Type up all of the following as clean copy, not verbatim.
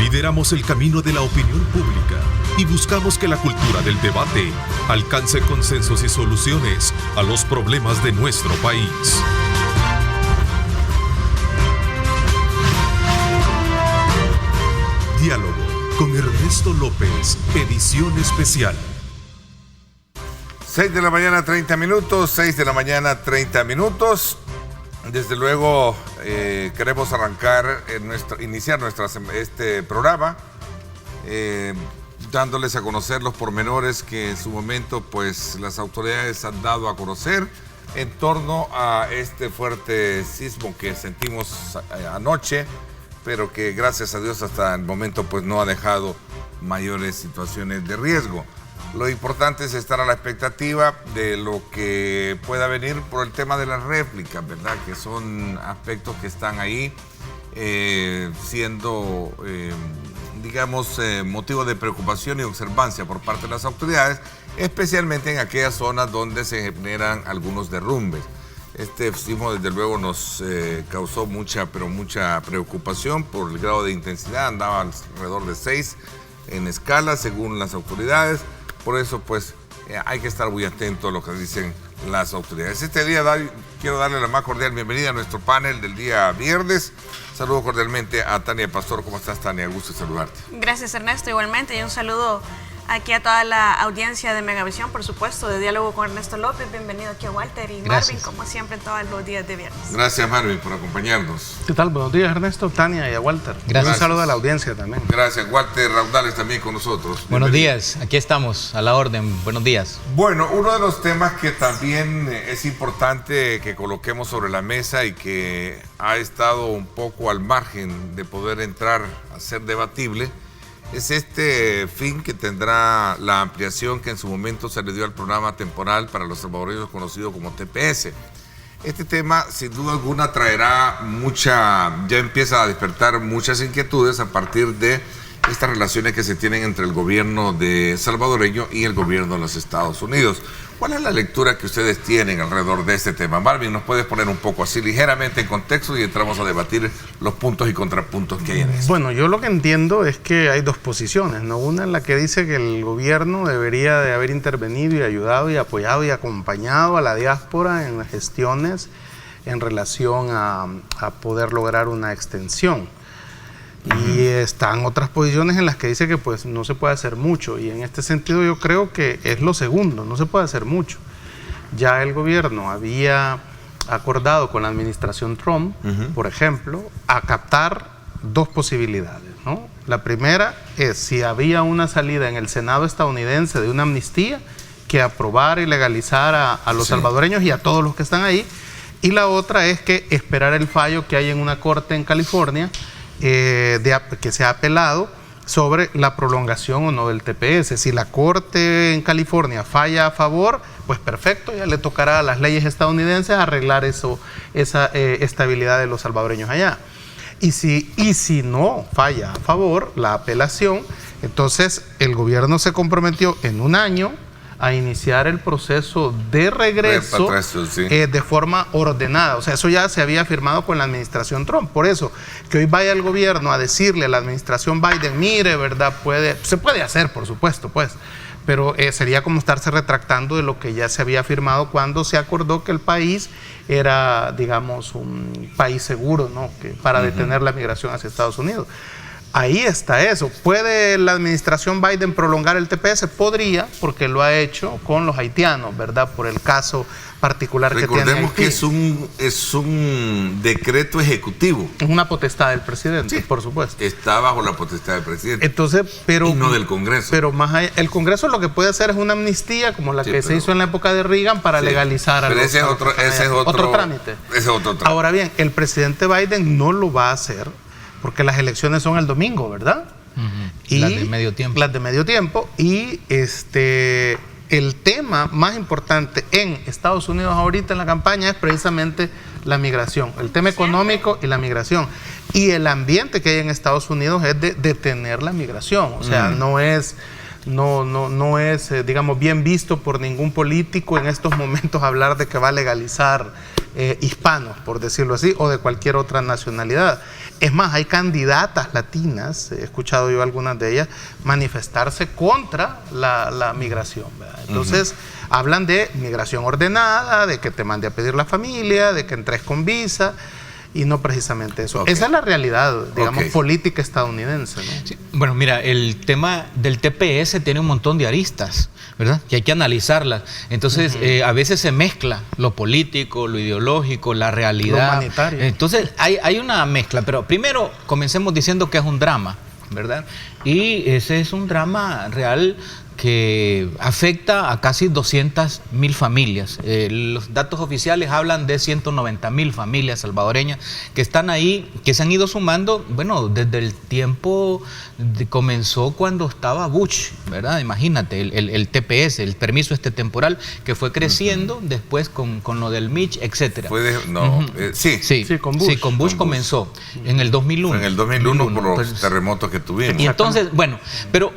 Lideramos el camino de la opinión pública y buscamos que la cultura del debate alcance consensos y soluciones a los problemas de nuestro país. Diálogo con Ernesto López, edición especial. 6 de la mañana, 30 minutos, 6 de la mañana, 30 minutos. Desde luego queremos arrancar, iniciar este programa dándoles a conocer los pormenores que en su momento pues las autoridades han dado a conocer en torno a este fuerte sismo que sentimos anoche, pero que gracias a Dios hasta el momento pues no ha dejado mayores situaciones de riesgo. Lo importante es estar a la expectativa de lo que pueda venir por el tema de las réplicas, ¿verdad? Que son aspectos que están ahí siendo, digamos, motivo de preocupación y observancia por parte de las autoridades, especialmente en aquellas zonas donde se generan algunos derrumbes. Este sismo desde luego nos causó mucha preocupación por el grado de intensidad, andaba alrededor de 6 en escala según las autoridades. Por eso, pues, hay que estar muy atento a lo que dicen las autoridades. Este día quiero darle la más cordial bienvenida a nuestro panel del día viernes. Saludo cordialmente a Tania Pastor. ¿Cómo estás, Tania? Gusto saludarte. Gracias, Ernesto. Igualmente, y un saludo aquí a toda la audiencia de Megavisión, por supuesto, de Diálogo con Ernesto López. Bienvenido aquí a Walter y Gracias. Marvin, como siempre, todos los días de viernes. Gracias, Marvin, por acompañarnos. ¿Qué tal? Buenos días, Ernesto, Tania y a Walter. Gracias. Un saludo a la audiencia también. Gracias. Walter Raudales también con nosotros. Buenos Bienvenido. días, aquí estamos, a la orden. Buenos días. Bueno, uno de los temas que también es importante que coloquemos sobre la mesa y que ha estado un poco al margen de poder entrar a ser debatible es este fin que tendrá la ampliación que en su momento se le dio al programa temporal para los salvadoreños conocido como TPS. Este tema sin duda alguna traerá ya empieza a despertar muchas inquietudes a partir de estas relaciones que se tienen entre el gobierno salvadoreño y el gobierno de los Estados Unidos. ¿Cuál es la lectura que ustedes tienen alrededor de este tema? Marvin, ¿nos puedes poner un poco así ligeramente en contexto y entramos a debatir los puntos y contrapuntos que hay en eso? Bueno, yo lo que entiendo es que hay dos posiciones, ¿no? Una en la que dice que el gobierno debería de haber intervenido y ayudado y apoyado y acompañado a la diáspora en las gestiones en relación a poder lograr una extensión. Y están otras posiciones en las que dice que pues no se puede hacer mucho, y en este sentido yo creo que es lo segundo, no se puede hacer mucho. Ya el gobierno había acordado con la administración Trump, por ejemplo, acatar dos posibilidades, ¿no? La primera es, si había una salida en el Senado estadounidense de una amnistía, que aprobara y legalizara a los salvadoreños y a todos los que están ahí, y la otra es que esperar el fallo que hay en una corte en California, que se ha apelado sobre la prolongación o no del TPS. Si la corte en California falla a favor, pues perfecto, ya le tocará a las leyes estadounidenses arreglar esa estabilidad de los salvadoreños allá. Y si no falla a favor la apelación, entonces el gobierno se comprometió en un año a iniciar el proceso de regreso de forma ordenada. O sea, eso ya se había firmado con la administración Trump. Por eso, que hoy vaya el gobierno a decirle a la administración Biden, mire, ¿verdad? Se puede hacer, por supuesto, pues, pero sería como estarse retractando de lo que ya se había firmado cuando se acordó que el país era, digamos, un país seguro, ¿no? Para detener la migración hacia Estados Unidos. Ahí está eso. ¿Puede la administración Biden prolongar el TPS? Podría, porque lo ha hecho con los haitianos, ¿verdad? Por el caso particular que tiene Haití. Recordemos que es un decreto ejecutivo. Es una potestad del presidente, sí, por supuesto. Está bajo la potestad del presidente. Entonces, y no del Congreso. Pero más allá, el Congreso lo que puede hacer es una amnistía como la que se hizo en la época de Reagan para legalizar a los... Ese es otro trámite. Ese es otro trámite. Ahora bien, el presidente Biden no lo va a hacer porque las elecciones son el domingo, ¿verdad? Y las de medio tiempo. Las de medio tiempo. Y el tema más importante en Estados Unidos ahorita en la campaña es precisamente la migración, el tema económico y la migración. Y el ambiente que hay en Estados Unidos es de detener la migración. O sea, no es, digamos, bien visto por ningún político en estos momentos hablar de que va a legalizar hispanos, por decirlo así, o de cualquier otra nacionalidad. Es más, hay candidatas latinas, he escuchado yo algunas de ellas, manifestarse contra la migración, ¿verdad? Entonces, hablan de migración ordenada, de que te mande a pedir la familia, de que entres con visa, y no precisamente eso. Esa es la realidad, digamos, política estadounidense, ¿no? Sí. Bueno, mira, el tema del TPS tiene un montón de aristas, ¿verdad? Que hay que analizarlas. Entonces, a veces se mezcla lo político, lo ideológico, la realidad. Lo humanitario. Entonces, hay una mezcla, pero primero comencemos diciendo que es un drama, ¿verdad? Y ese es un drama real que afecta a casi 200.000 familias. Los datos oficiales hablan de 190.000 familias salvadoreñas que están ahí, que se han ido sumando, bueno, desde el tiempo comenzó cuando estaba Bush, ¿verdad? Imagínate, el TPS, el permiso temporal, que fue creciendo después con lo del Mitch, etcétera. Sí, con Bush. Sí, con Bush comenzó en el 2001. Fue en el 2001 por los terremotos que tuvimos. Y entonces, bueno, pero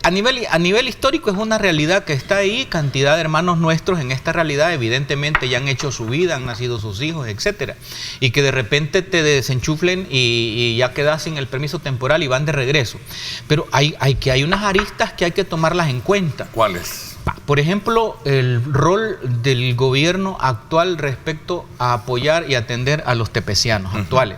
a nivel histórico es una realidad que está ahí, cantidad de hermanos nuestros en esta realidad evidentemente ya han hecho su vida, han nacido sus hijos, etcétera, y que de repente te desenchuflen y ya quedas sin el permiso temporal y van de regreso. Pero hay unas aristas que hay que tomarlas en cuenta. ¿Cuáles? Por ejemplo, el rol del gobierno actual respecto a apoyar y atender a los tepecianos actuales.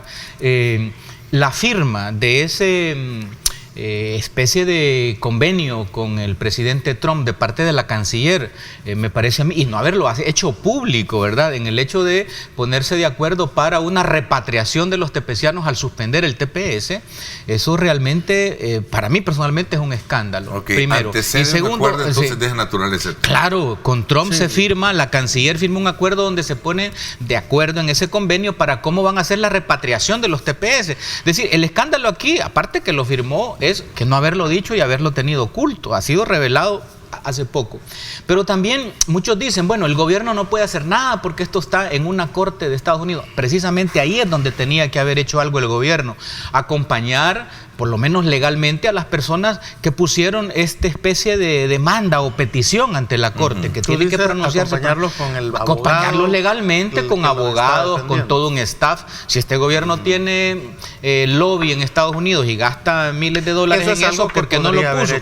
La firma de ese especie de convenio con el presidente Trump de parte de la canciller, me parece a mí, y no haberlo hecho público, ¿verdad? En el hecho de ponerse de acuerdo para una repatriación de los tepecianos al suspender el TPS, eso realmente, para mí personalmente, es un escándalo. Primero. Y segundo, un acuerdo, entonces deja natural ese tema. Claro, con Trump se firma, la canciller firma un acuerdo donde se pone de acuerdo en ese convenio para cómo van a hacer la repatriación de los TPS. Es decir, el escándalo aquí, aparte que lo firmó, es que no haberlo dicho y haberlo tenido oculto. Ha sido revelado hace poco. Pero también muchos dicen, bueno, el gobierno no puede hacer nada porque esto está en una corte de Estados Unidos. Precisamente ahí es donde tenía que haber hecho algo el gobierno. Acompañar, por lo menos legalmente, a las personas que pusieron esta especie de demanda o petición ante la corte, que tienen que pronunciarse. Acompañarlos con el abogado. Acompañarlos legalmente, con abogados, con todo un staff. Si este gobierno tiene lobby en Estados Unidos y gasta miles de dólares en eso, porque no lo puso.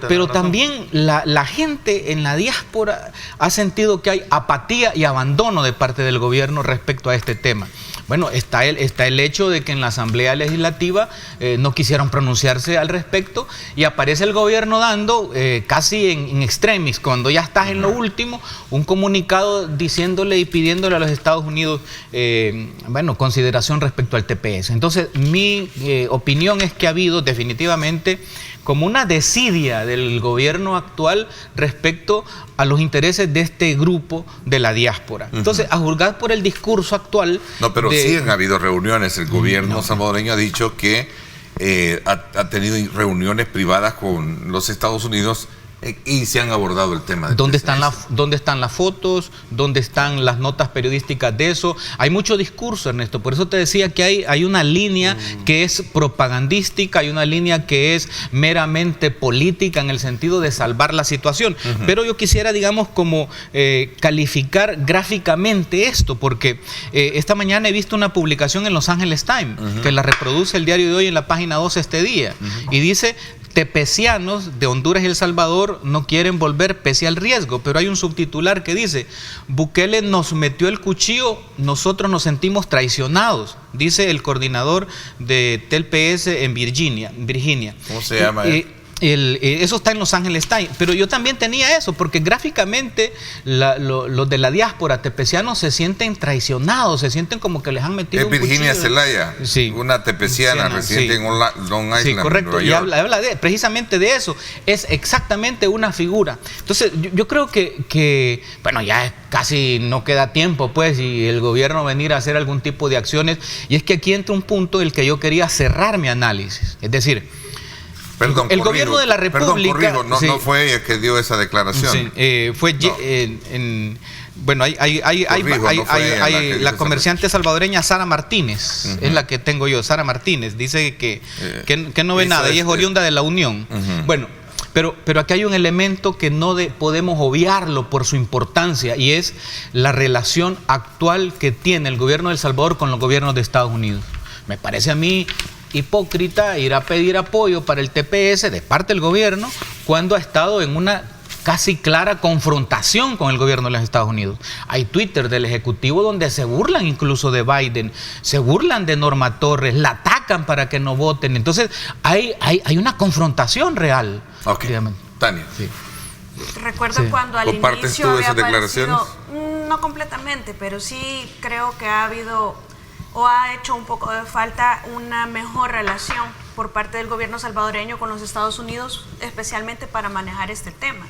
Pero también la gente en la diáspora ha sentido que hay apatía y abandono de parte del gobierno respecto a este tema. Bueno, está el hecho de que en la Asamblea Legislativa no quisieron pronunciarse al respecto y aparece el gobierno dando casi en extremis, cuando ya estás en lo último, un comunicado diciéndole y pidiéndole a los Estados Unidos consideración respecto al TPS. Entonces, mi opinión es que ha habido definitivamente como una desidia del gobierno actual respecto a los intereses de este grupo de la diáspora. Entonces, a juzgar por el discurso actual... No, pero sí han habido reuniones. El gobierno salvadoreño ha dicho que ha tenido reuniones privadas con los Estados Unidos y se han abordado el tema. ¿Dónde están las fotos? ¿Dónde están las notas periodísticas de eso? Hay mucho discurso, Ernesto. Por eso te decía que hay una línea que es propagandística, hay una línea que es meramente política en el sentido de salvar la situación. Pero yo quisiera, digamos, como calificar gráficamente esto, porque esta mañana he visto una publicación en Los Angeles Times, que la reproduce el diario de hoy en la página 12 este día, y dice: tepecianos de Honduras y El Salvador no quieren volver pese al riesgo, pero hay un subtitular que dice: Bukele nos metió el cuchillo, nosotros nos sentimos traicionados, dice el coordinador de TPS en Virginia. ¿Cómo se llama? Eso está en Los Angeles Times, pero yo también tenía eso, porque gráficamente los de la diáspora tepecianos se sienten traicionados, se sienten como que les han metido un cuchillo. Virginia Zelaya, una tepeciana residente en Long Island, sí, correcto, Nueva York. Y habla precisamente de eso, es exactamente una figura. Entonces, yo creo que bueno, ya casi no queda tiempo, pues, y el gobierno venir a hacer algún tipo de acciones, y es que aquí entra un punto en el que yo quería cerrar mi análisis, es decir, el gobierno de la República... No fue ella que dio esa declaración. Sí, fue... Bueno, la comerciante salvadoreña Sara Martínez, es la que tengo yo, Sara Martínez, dice que no ve nada, y es oriunda de La Unión. Bueno, Pero aquí hay un elemento que no podemos obviarlo por su importancia, y es la relación actual que tiene el gobierno de El Salvador con los gobiernos de Estados Unidos. Me parece a mí hipócrita ir a pedir apoyo para el TPS de parte del gobierno cuando ha estado en una casi clara confrontación con el gobierno de los Estados Unidos. Hay Twitter del Ejecutivo donde se burlan incluso de Biden, se burlan de Norma Torres, la atacan para que no voten. Entonces hay una confrontación real. Ok, Tania. Sí. Recuerdo cuando al ¿Compartes inicio tú había esas declaraciones? no completamente, pero sí creo que ha habido o ha hecho un poco de falta una mejor relación por parte del gobierno salvadoreño con los Estados Unidos, especialmente para manejar este tema.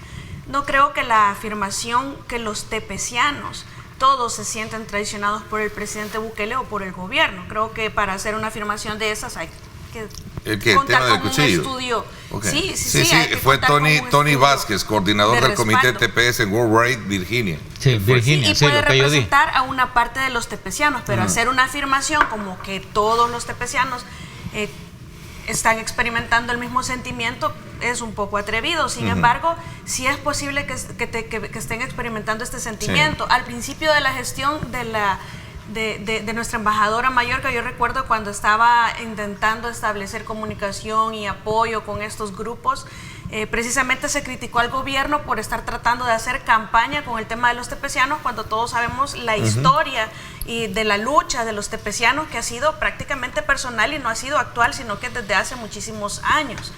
No creo que la afirmación que los tepecianos todos se sienten traicionados por el presidente Bukele o por el gobierno. Creo que para hacer una afirmación de esas hay que contar con un estudio. Okay. Sí, fue Tony Vázquez, coordinador del comité TPS en Woolworth, Virginia. Sí, Virginia, y puede representar a una parte de los tepecianos, pero hacer una afirmación como que todos los tepecianos están experimentando el mismo sentimiento es un poco atrevido. Sin embargo, sí es posible que estén experimentando este sentimiento. Al principio de la gestión de nuestra embajadora mayor, que yo recuerdo cuando estaba intentando establecer comunicación y apoyo con estos grupos, precisamente se criticó al gobierno por estar tratando de hacer campaña con el tema de los tepecianos, cuando todos sabemos la historia y de la lucha de los tepecianos, que ha sido prácticamente personal y no ha sido actual, sino que desde hace muchísimos años.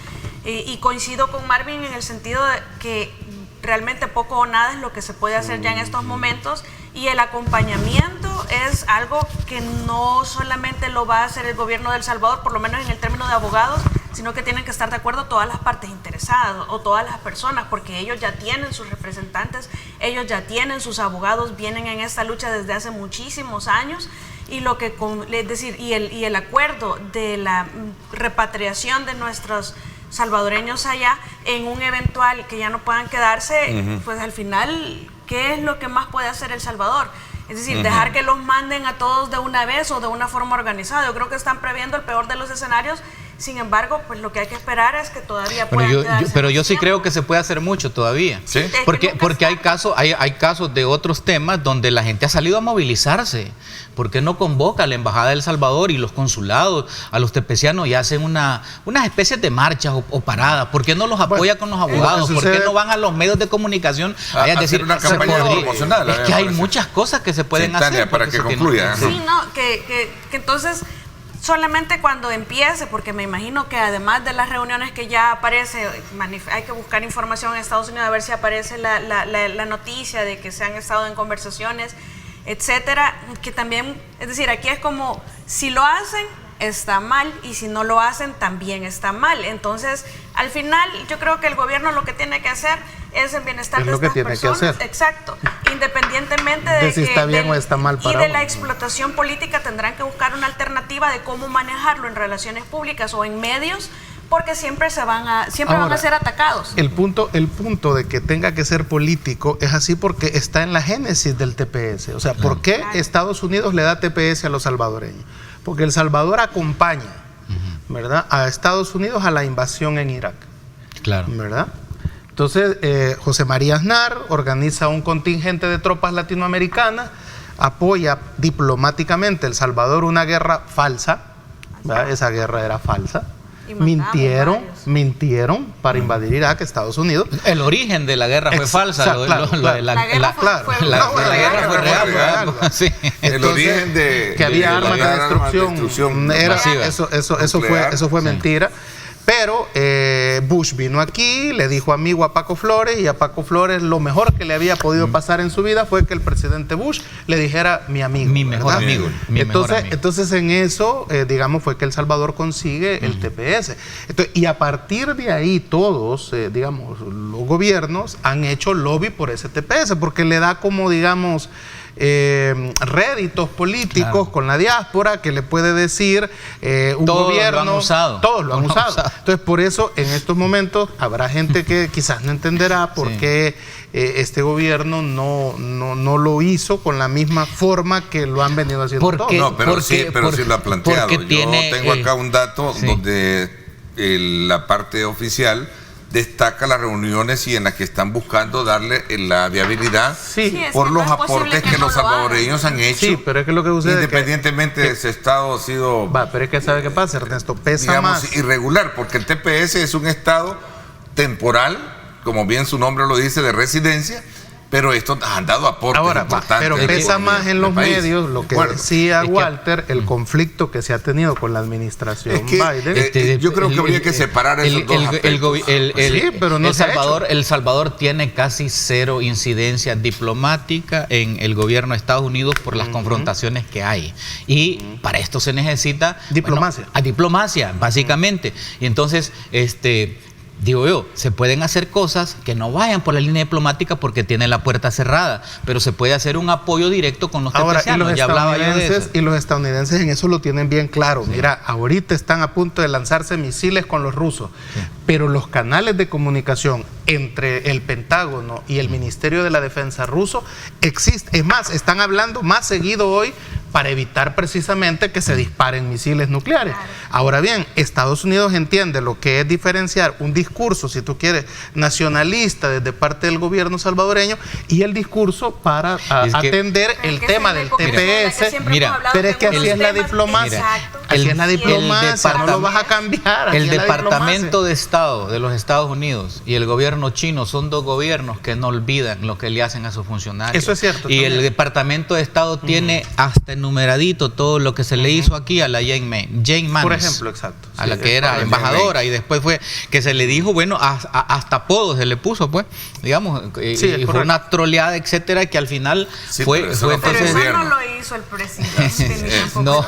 Y coincido con Marvin en el sentido de que realmente poco o nada es lo que se puede hacer ya en estos momentos, y el acompañamiento es algo que no solamente lo va a hacer el gobierno de El Salvador, por lo menos en el término de abogados, sino que tienen que estar de acuerdo todas las partes interesadas o todas las personas, porque ellos ya tienen sus representantes, ellos ya tienen sus abogados, vienen en esta lucha desde hace muchísimos años, y lo que es decir, y el acuerdo de la repatriación de nuestros salvadoreños allá en un eventual que ya no puedan quedarse, pues al final, ¿qué es lo que más puede hacer El Salvador? Es decir, dejar que los manden a todos de una vez o de una forma organizada. Yo creo que están previendo el peor de los escenarios. Sin embargo, pues lo que hay que esperar es que todavía puedan quedarse. Pero yo sí creo que se puede hacer mucho todavía. ¿Sí? Porque hay casos de otros temas donde la gente ha salido a movilizarse. ¿Por qué no convoca a la Embajada de El Salvador y los consulados a los tepecianos y hacen unas especies de marchas o paradas? ¿Por qué no los apoya con los abogados? ¿Por qué no van a los medios de comunicación a decir una campaña promocional? Es que hay muchas cosas que se pueden hacer. Tania, para que concluya. Sí, que entonces solamente cuando empiece, porque me imagino que además de las reuniones que ya aparece, hay que buscar información en Estados Unidos a ver si aparece la noticia de que se han estado en conversaciones, etcétera, que también, es decir, aquí es como, si lo hacen, está mal, y si no lo hacen, también está mal. Entonces, al final, yo creo que el gobierno lo que tiene que hacer es el bienestar de estas personas. Exacto. Independientemente de si está bien o está mal y de la explotación política, tendrán que buscar una alternativa de cómo manejarlo en relaciones públicas o en medios, porque siempre van a ser atacados. El punto de que tenga que ser político es así porque está en la génesis del TPS. O sea, ¿por qué Estados Unidos le da TPS a los salvadoreños? Porque El Salvador acompaña, ¿verdad?, a Estados Unidos a la invasión en Irak. Claro. ¿Verdad? Entonces, José María Aznar organiza un contingente de tropas latinoamericanas, apoya diplomáticamente El Salvador una guerra falsa, ¿verdad? Esa guerra era falsa. Mintieron para invadir Irak, Estados Unidos. El origen de la guerra fue falsa. La guerra fue real. Sí. El origen de que había armas de destrucción. Eso fue mentira. Pero Bush vino aquí, le dijo amigo a Paco Flores, y a Paco Flores lo mejor que le había podido pasar en su vida fue que el presidente Bush le dijera mi amigo. Mi mejor amigo. Entonces en eso, digamos, fue que El Salvador consigue el TPS. Entonces, y a partir de ahí todos, digamos, los gobiernos han hecho lobby por ese TPS, porque le da como, digamos, réditos políticos con la diáspora, que le puede decir un gobierno, todos lo han usado. Entonces, por eso en estos momentos habrá gente que quizás no entenderá por qué este gobierno no lo hizo con la misma forma que lo han venido haciendo todos. Pero sí lo ha planteado. Yo tengo acá un dato donde la parte oficial destaca las reuniones y en las que están buscando darle la viabilidad por los aportes que los salvadoreños han hecho. Sí, pero es que lo que sucede independientemente de ese estado ha sido... pero es que ¿sabe qué pasa, Ernesto? Pesa más. Irregular, porque el TPS es un estado temporal, como bien su nombre lo dice, de residencia, pero estos han dado aportes importantes. Pero pesa más en los medios lo que decía Walter, el conflicto que se ha tenido con la administración Biden. Yo creo que habría que separar esos dos aspectos. El Salvador tiene casi cero incidencia diplomática en el gobierno de Estados Unidos por las confrontaciones que hay. Y para esto se necesita diplomacia. Diplomacia, básicamente. Y entonces, digo yo, se pueden hacer cosas que no vayan por la línea diplomática porque tienen la puerta cerrada, pero se puede hacer un apoyo directo con los tepecianos. Y los estadounidenses en eso lo tienen bien claro. Mira, ahorita están a punto de lanzarse misiles con los rusos, pero los canales de comunicación entre el Pentágono y el Ministerio de la Defensa ruso existen. Es más, están hablando más seguido hoy para evitar precisamente que se disparen misiles nucleares. Ahora bien, Estados Unidos entiende lo que es diferenciar un discurso, si tú quieres, nacionalista desde parte del gobierno salvadoreño y el discurso para atender el tema del TPS. Pero es que así es la diplomacia. Así es la diplomacia, no lo vas a cambiar. El Departamento de Estado de los Estados Unidos y el gobierno chino son dos gobiernos que no olvidan lo que le hacen a sus funcionarios. Eso es cierto. Y el Departamento de Estado tiene hasta enumeradito todo lo que se le hizo aquí a la Jane Mannes, por ejemplo, exacto, a la que era embajadora, y después fue que se le dijo, bueno, hasta apodo se le puso, pues, digamos, y fue una troleada, etcétera, que al final fue entonces. Pero eso no lo hizo el presidente. No,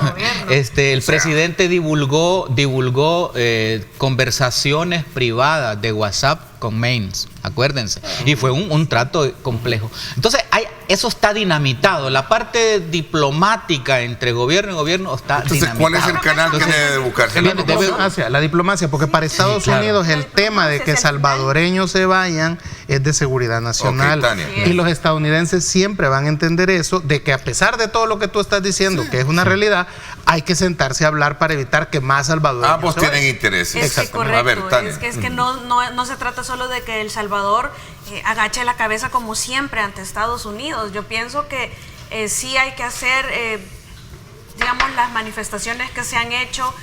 el presidente divulgó conversaciones privadas de WhatsApp con Mannes, acuérdense, y fue un trato complejo. Entonces, eso está dinamitado. La parte diplomática entre gobierno y gobierno está dinamitado. ¿Cuál es el canal que debe buscarse? La diplomacia, porque para Estados Unidos el tema de que salvadoreños se vayan es de seguridad nacional. Y los estadounidenses siempre van a entender eso, de que a pesar de todo lo que tú estás diciendo, que es una realidad, hay que sentarse a hablar para evitar que más salvadoreños ambos tienen intereses. Es correcto. A ver, Tania. Es que no se trata solo de que El Salvador agache la cabeza como siempre ante Estados Unidos. Yo pienso que sí hay que hacer, digamos, las manifestaciones que se han hecho,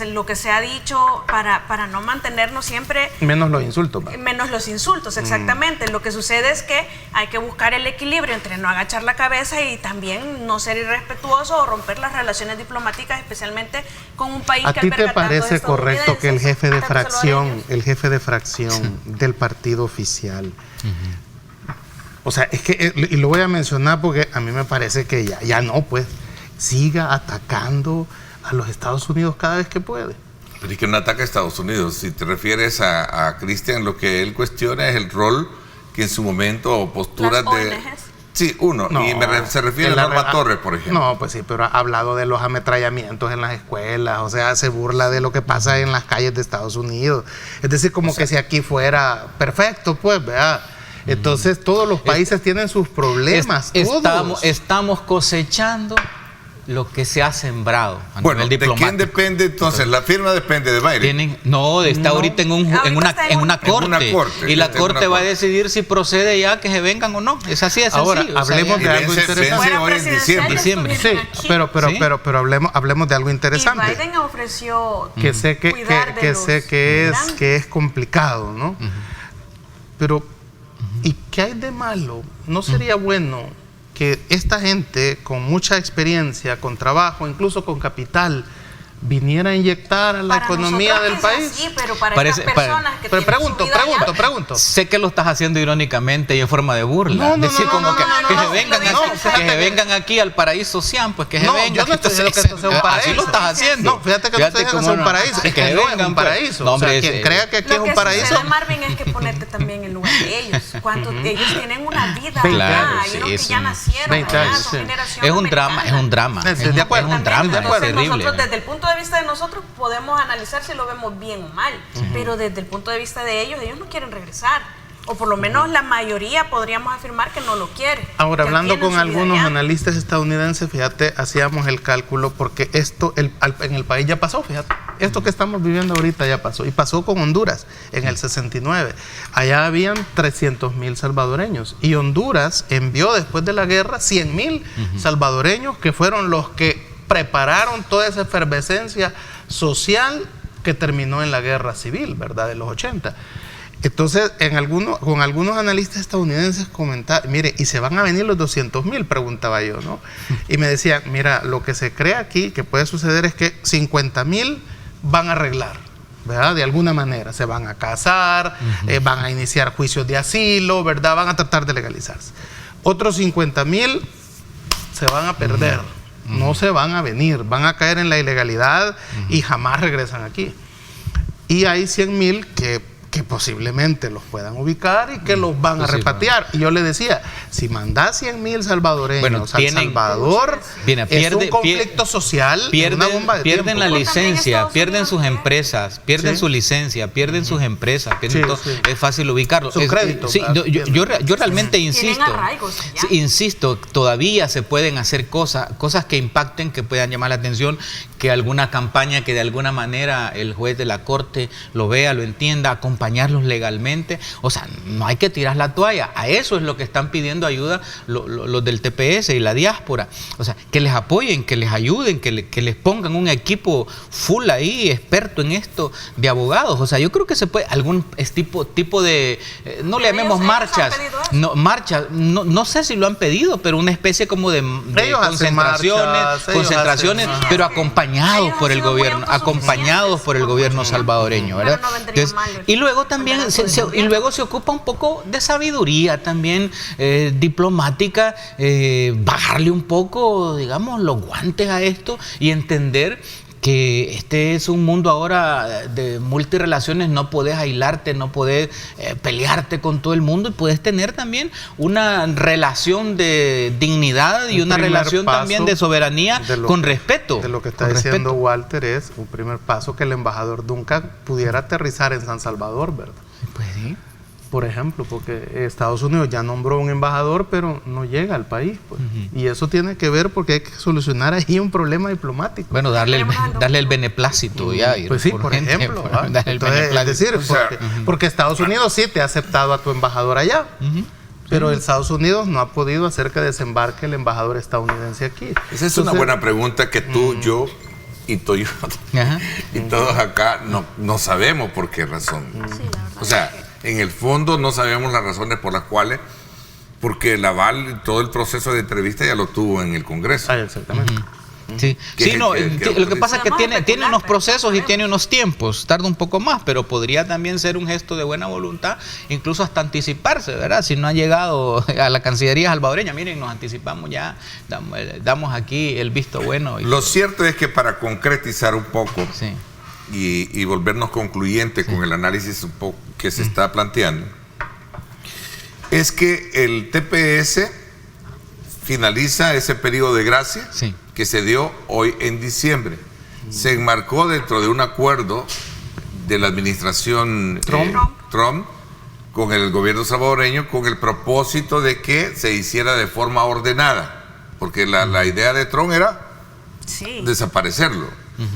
lo que se ha dicho para no mantenernos siempre... Menos los insultos. Menos los insultos, exactamente. Lo que sucede es que hay que buscar el equilibrio entre no agachar la cabeza y también no ser irrespetuoso o romper las relaciones diplomáticas, especialmente con un país que... ¿A ti te parece correcto que el jefe de fracción del partido oficial... O sea, es que, y lo voy a mencionar porque a mí me parece que ya no, pues, siga atacando a los Estados Unidos cada vez que puede? Pero es que no ataca a Estados Unidos. Si te refieres a Cristian, lo que él cuestiona es el rol que en su momento o posturas de... Sí, se refiere a Norma Torres, por ejemplo. No, pues sí, pero ha hablado de los ametrallamientos en las escuelas, o sea, se burla de lo que pasa en las calles de Estados Unidos. Es decir, como que si aquí fuera perfecto, pues, ¿verdad? Entonces, todos los países tienen sus problemas. Estamos cosechando lo que se ha sembrado a nivel diplomático. ¿De quién depende entonces? La firma depende de Biden. Está ahorita en una corte. Y la corte va a decidir si procede ya que se vengan o no. Es así de sencillo. Ahora, hablemos de algo interesante. Hoy en diciembre. Sí, pero hablemos de algo interesante. Y Biden ofreció que sé que es complicado, ¿no? Pero, ¿y qué hay de malo? ¿No sería bueno que esta gente con mucha experiencia, con trabajo, incluso con capital, viniera a inyectar a la economía del país? Sí, pero para esas personas que pero pregunto. Sé que lo estás haciendo irónicamente y en forma de burla. Que se vengan aquí al paraíso Siam, pues que se vengan. Yo no estoy diciendo que esto sea un paraíso. Así lo estás haciendo. No, fíjate que no estoy diciendo que sea un paraíso. Es que no es un paraíso. No, o sea, quien crea que aquí es un paraíso. Lo que sucede, Marvin, es que ponerte también en lugar de ellos. Cuando ellos tienen una vida, hay unos que ya nacieron, son generaciones. Es un drama. Es un drama, es terrible. Nosotros, desde el punto de vista de nosotros, podemos analizar si lo vemos bien o mal, pero desde el punto de vista de ellos no quieren regresar. o por lo menos la mayoría podríamos afirmar que no lo quiere. Ahora, hablando con algunos analistas estadounidenses, fíjate, hacíamos el cálculo, porque esto en el país ya pasó, fíjate. Esto que estamos viviendo ahorita ya pasó, y pasó con Honduras en el 69. Allá habían 300,000 salvadoreños, y Honduras envió después de la guerra 100,000 salvadoreños, que fueron los que prepararon toda esa efervescencia social que terminó en la guerra civil, ¿verdad?, de los 80. Entonces, con algunos analistas estadounidenses comentaba, mire, ¿y se van a venir los 200,000? Preguntaba yo, ¿no? Y me decían, mira, lo que se cree aquí que puede suceder es que 50,000 van a arreglar, ¿verdad? De alguna manera, se van a casar, van a iniciar juicios de asilo, ¿verdad? Van a tratar de legalizarse. Otros 50,000 se van a perder, no se van a venir, van a caer en la ilegalidad y jamás regresan aquí. Y hay 100,000 que posiblemente los puedan ubicar y que los van a repatriar. Y yo le decía, si mandás 100,000 salvadoreños a El Salvador, es un conflicto social, una bomba de tiempo. Pierden la licencia, pierden sus empresas, pierden su licencia, pierden sus empresas, pierden todo. Es fácil ubicarlos. Su crédito. Sí, yo realmente insisto, todavía se pueden hacer cosas que impacten, que puedan llamar la atención, que alguna campaña que de alguna manera el juez de la corte lo vea, lo entienda, acompañarlos legalmente. O sea, no hay que tirar la toalla. A eso es lo que están pidiendo ayuda los del TPS y la diáspora. O sea, que les apoyen, que les ayuden, que les pongan un equipo full ahí, experto en esto, de abogados. O sea, yo creo que se puede, algún tipo de, no le llamemos marchas, no sé si lo han pedido, pero una especie como de concentraciones, pero acompañados por el gobierno, salvadoreño, ¿verdad? Entonces, y luego también se ocupa un poco de sabiduría también diplomática, bajarle un poco, digamos, los guantes a esto y entender que este es un mundo ahora de multirelaciones. No podés aislarte, no podés pelearte con todo el mundo, y podés tener también una relación de dignidad y una relación también de soberanía con respeto. De lo que está diciendo Walter, es un primer paso que el embajador Duncan pudiera aterrizar en San Salvador, ¿verdad? Pues sí. Por ejemplo, porque Estados Unidos ya nombró un embajador, pero no llega al país, pues. Y eso tiene que ver porque hay que solucionar ahí un problema diplomático. Bueno, darle el beneplácito ya. Pues sí, por ejemplo. Entonces, es decir, porque Estados Unidos sí te ha aceptado a tu embajador allá, pero Estados Unidos no ha podido hacer que desembarque el embajador estadounidense aquí. Esa es una buena pregunta que tú, yo y todos acá no sabemos por qué razón. O sea, en el fondo no sabemos las razones por las cuales, porque el aval y todo el proceso de entrevista ya lo tuvo en el Congreso. Exactamente. Sí, lo que pasa es que tiene unos procesos y tiene unos tiempos, tarda un poco más, pero podría también ser un gesto de buena voluntad, incluso hasta anticiparse, ¿verdad? Si no ha llegado a la Cancillería salvadoreña, miren, nos anticipamos ya, damos aquí el visto bueno. Lo cierto es que para concretizar un poco y volvernos concluyente con el análisis un poco que se está planteando, es que el TPS finaliza ese periodo de gracia que se dio hoy en diciembre. Se enmarcó dentro de un acuerdo de la administración Trump con el gobierno salvadoreño, con el propósito de que se hiciera de forma ordenada, porque la idea de Trump era desaparecerlo.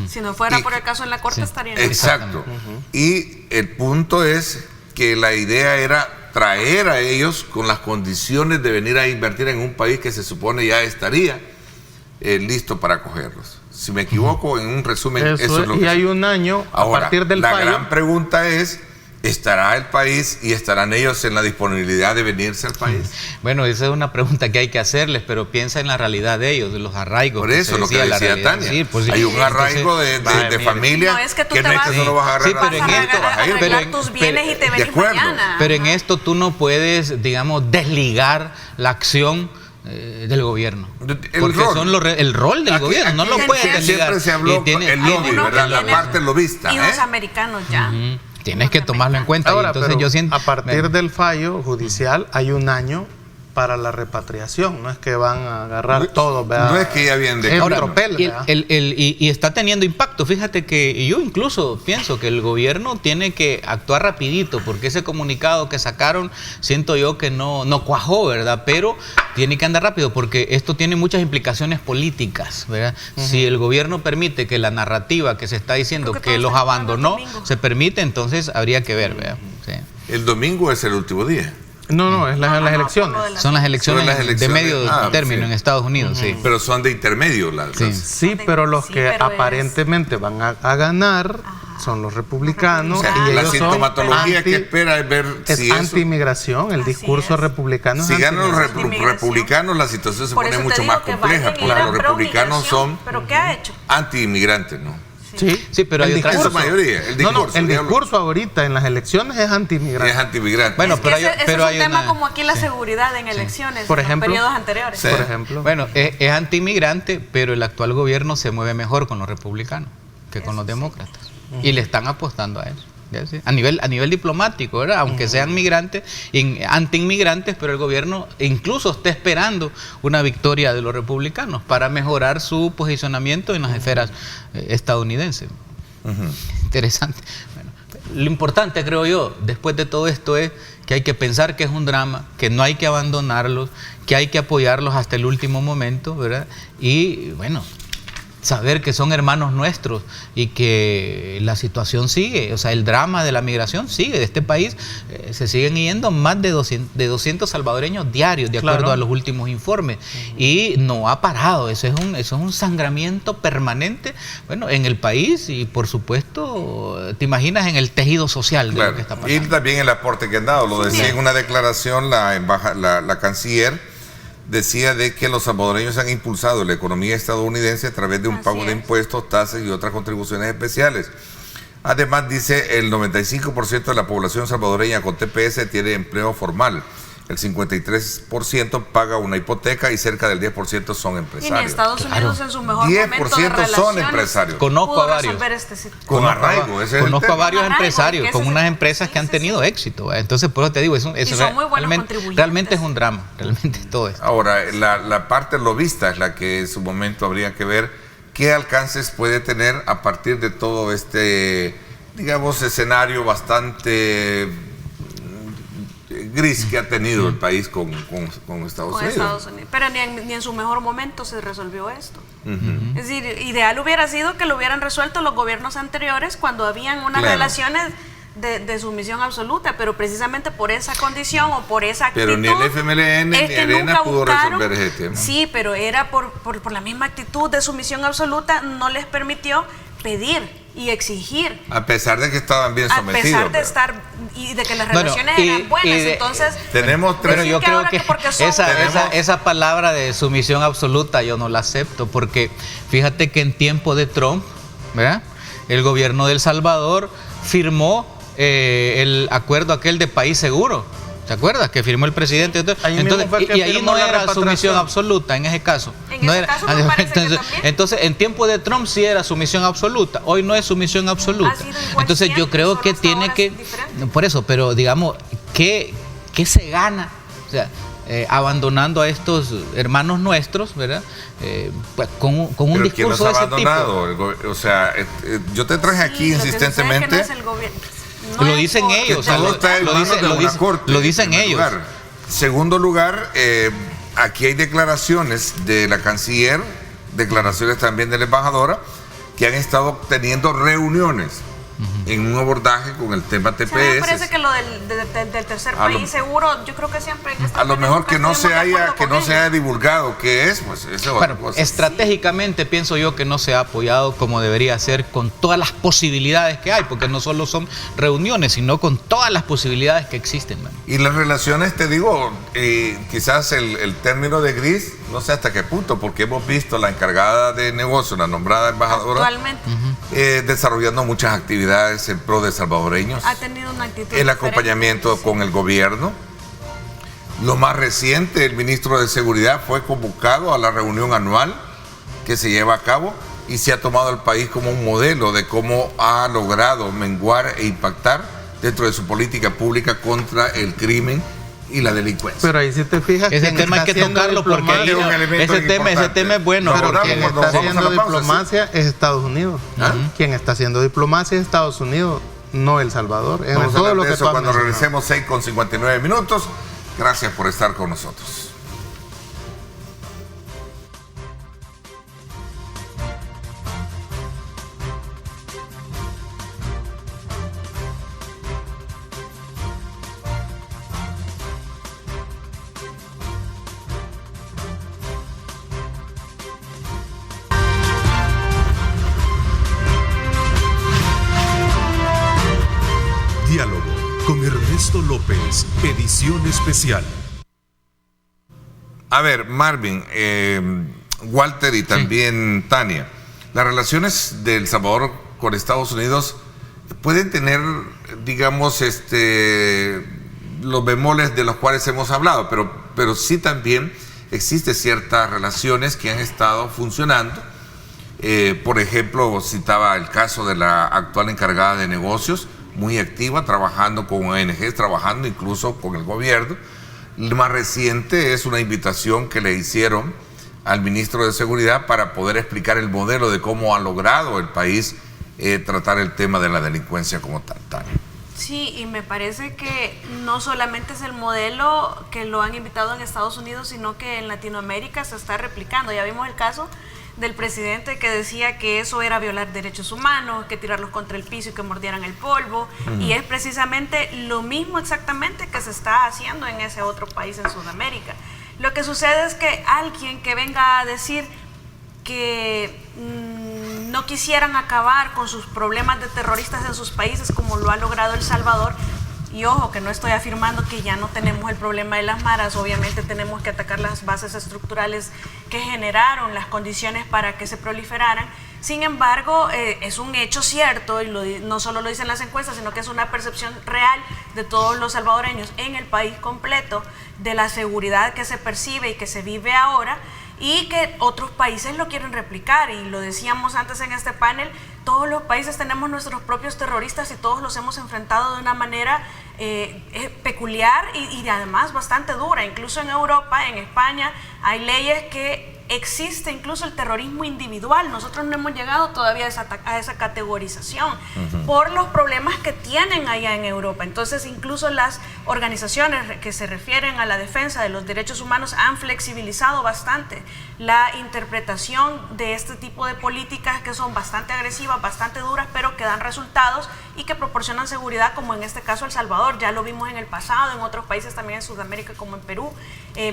Si no fuera por el caso en la corte estaría en el Exacto. Y el punto es que la idea era traer a ellos con las condiciones de venir a invertir en un país que se supone ya estaría listo para acogerlos. Si me equivoco, en un resumen, eso es lo que... Y hay un año a partir del fallo. La gran pregunta es, ¿estará el país y estarán ellos en la disponibilidad de venirse al país? Bueno, esa es una pregunta que hay que hacerles, pero piensa en la realidad de ellos, de los arraigos. Por eso, lo que decía Tania. Sí, pues, hay un arraigo de familia, no es que tú no vas a arreglar tus bienes y te venís mañana. Pero en esto tú no puedes, digamos, desligar la acción del gobierno, porque son el rol del gobierno, no lo puedes desligar. Siempre se habló el lobby, ¿verdad? La parte lobista. Hijos americanos ya. Tienes que tomarlo en cuenta. Ahora, entonces yo siento, a partir del fallo judicial hay un año para la repatriación, no es que van a agarrar todos, ¿verdad? No es que ya vienen de Ahora, tropel, y está teniendo impacto. Fíjate que yo incluso pienso que el gobierno tiene que actuar rapidito, porque ese comunicado que sacaron, siento yo que no cuajó, ¿verdad? Pero tiene que andar rápido, porque esto tiene muchas implicaciones políticas, ¿verdad? Si el gobierno permite que la narrativa que se está diciendo que los abandonó se permite, entonces habría que ver, ¿verdad? Sí. El domingo es el último día. No, es las elecciones. Son las elecciones de medio término en Estados Unidos, sí. Pero son de intermedio Sí, pero los que aparentemente van a ganar son los republicanos. O sea, y la sintomatología que espera es ver si es anti-inmigración, el discurso republicano. Si ganan los republicanos, la situación se pone mucho más compleja, porque los republicanos son anti-inmigrantes, ¿no? Sí, pero hay otra mayoría. El discurso ahorita en las elecciones es anti-inmigrante. Es anti-inmigrante. Bueno, pero hay un tema como aquí la seguridad en elecciones, por ejemplo, en los periodos anteriores. Por ejemplo. Bueno, es anti-inmigrante, pero el actual gobierno se mueve mejor con los republicanos que con los demócratas. Y le están apostando a eso. A nivel diplomático, ¿verdad? Aunque sean migrantes, anti-inmigrantes, pero el gobierno incluso está esperando una victoria de los republicanos para mejorar su posicionamiento en las esferas estadounidenses. Interesante. Bueno, lo importante, creo yo, después de todo esto es que hay que pensar que es un drama, que no hay que abandonarlos, que hay que apoyarlos hasta el último momento, ¿verdad? Y bueno, saber que son hermanos nuestros y que la situación sigue, o sea, el drama de la migración sigue. De este país se siguen yendo más de 200 salvadoreños diarios, de acuerdo a los últimos informes, y no ha parado. Eso es un sangramiento permanente, bueno, en el país y, por supuesto, te imaginas en el tejido social de lo que está pasando. Y también el aporte que han dado, lo decía en una declaración la canciller, decía de que los salvadoreños han impulsado la economía estadounidense a través de un pago de impuestos, tasas y otras contribuciones especiales. Además, dice, el 95% de la población salvadoreña con TPS tiene empleo formal. El 53% paga una hipoteca y cerca del 10% son empresarios. Y en Estados Unidos en su mejor momento de 10% son empresarios. Conozco a varios. Con arraigo. Conozco a varios empresarios con unas empresas que han tenido éxito. Entonces, por eso te digo, eso realmente es un drama. Realmente todo esto. Ahora, la parte lobista es la que en su momento habría que ver qué alcances puede tener a partir de todo este, digamos, escenario bastante gris que ha tenido el país con Estados Unidos. Pero ni en su mejor momento se resolvió esto. Es decir, ideal hubiera sido que lo hubieran resuelto los gobiernos anteriores cuando habían unas relaciones de sumisión absoluta, pero precisamente por esa condición o por esa actitud. Pero ni el FMLN ni Arena pudo resolver ese tema. Sí, pero era por la misma actitud de sumisión absoluta, no les permitió pedir y exigir. A pesar de que estaban bien sometidos. A pesar de estar y de que las relaciones eran buenas. Entonces, tenemos tres. Pero yo creo que esa palabra de sumisión absoluta yo no la acepto, porque fíjate que en tiempo de Trump, ¿verdad?, el gobierno de El Salvador firmó el acuerdo aquel de país seguro. ¿Te acuerdas? Que firmó el presidente. Entonces, y ahí no era sumisión absoluta en ese caso. Entonces, en tiempo de Trump sí era sumisión absoluta. Hoy no es sumisión absoluta. Entonces, yo creo que tiene que... Por eso, pero digamos, ¿qué se gana? O sea, abandonando a estos hermanos nuestros, ¿verdad? Pues, con un discurso de ese tipo. O sea, yo te traje aquí insistentemente... Lo dicen ellos, lo dicen ellos. Segundo lugar, aquí hay declaraciones de la canciller, declaraciones también de la embajadora, que han estado teniendo reuniones en un abordaje con el tema TPS. Me parece que lo del tercer país seguro, yo creo que siempre a lo mejor que no se haya divulgado qué es, pues eso. Bueno, estratégicamente pienso yo que no se ha apoyado como debería ser, con todas las posibilidades que hay, porque no solo son reuniones, sino con todas las posibilidades que existen. Y las relaciones, te digo, quizás el término de gris, no sé hasta qué punto, porque hemos visto la encargada de negocio, la nombrada embajadora, desarrollando muchas actividades en pro de salvadoreños. Ha tenido una actitud el acompañamiento con el gobierno. Lo más reciente, el ministro de Seguridad fue convocado a la reunión anual que se lleva a cabo y se ha tomado el país como un modelo de cómo ha logrado menguar e impactar dentro de su política pública contra el crimen y la delincuencia. Pero ahí si te fijas, ese tema hay que tocarlo porque ese tema es bueno. Pero quien está haciendo diplomacia es Estados Unidos. Quien está haciendo diplomacia es Estados Unidos, no El Salvador. Vamos a hablar de eso cuando regresemos 6:59. Gracias por estar con nosotros. Diálogo con Ernesto López, edición especial. A ver, Marvin, Walter y también Tania, las relaciones de El Salvador con Estados Unidos pueden tener, digamos, los bemoles de los cuales hemos hablado, pero sí también existen ciertas relaciones que han estado funcionando. Por ejemplo, citaba el caso de la actual encargada de negocios, muy activa, trabajando con ONGs, trabajando incluso con el gobierno. El más reciente es una invitación que le hicieron al ministro de Seguridad para poder explicar el modelo de cómo ha logrado el país tratar el tema de la delincuencia como tal. Sí, y me parece que no solamente es el modelo que lo han invitado en Estados Unidos, sino que en Latinoamérica se está replicando. Ya vimos el caso del presidente que decía que eso era violar derechos humanos, que tirarlos contra el piso y que mordieran el polvo, y es precisamente lo mismo exactamente que se está haciendo en ese otro país en Sudamérica. Lo que sucede es que alguien que venga a decir que no quisieran acabar con sus problemas de terroristas en sus países como lo ha logrado El Salvador, y ojo, que no estoy afirmando que ya no tenemos el problema de las maras, obviamente tenemos que atacar las bases estructurales que generaron las condiciones para que se proliferaran. Sin embargo, es un hecho cierto, y no solo lo dicen las encuestas, sino que es una percepción real de todos los salvadoreños en el país completo, de la seguridad que se percibe y que se vive ahora, y que otros países lo quieren replicar. Y lo decíamos antes en este panel, todos los países tenemos nuestros propios terroristas y todos los hemos enfrentado de una manera peculiar y además bastante dura. Incluso en Europa, en España, hay leyes que existe incluso el terrorismo individual. Nosotros no hemos llegado todavía a esa categorización por los problemas que tienen allá en Europa. Entonces, incluso las organizaciones que se refieren a la defensa de los derechos humanos han flexibilizado bastante la interpretación de este tipo de políticas que son bastante agresivas, bastante duras, pero que dan resultados y que proporcionan seguridad, como en este caso El Salvador. Ya lo vimos en el pasado, en otros países también en Sudamérica, como en Perú.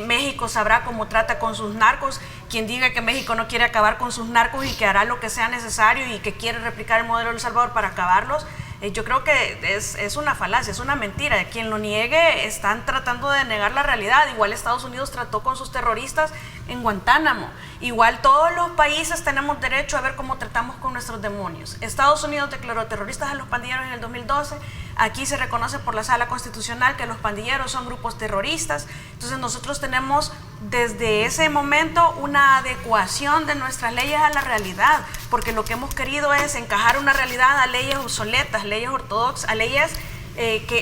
México sabrá cómo trata con sus narcos. Quien diga que México no quiere acabar con sus narcos y que hará lo que sea necesario y que quiere replicar el modelo de El Salvador para acabarlos, yo creo que es una falacia, es una mentira. Quien lo niegue están tratando de negar la realidad. Igual Estados Unidos trató con sus terroristas en Guantánamo. Igual todos los países tenemos derecho a ver cómo tratamos con nuestros demonios. Estados Unidos declaró terroristas a los pandilleros en el 2012. Aquí se reconoce por la Sala Constitucional que los pandilleros son grupos terroristas. Entonces nosotros tenemos desde ese momento una adecuación de nuestras leyes a la realidad, porque lo que hemos querido es encajar una realidad a leyes obsoletas, leyes ortodoxas, a leyes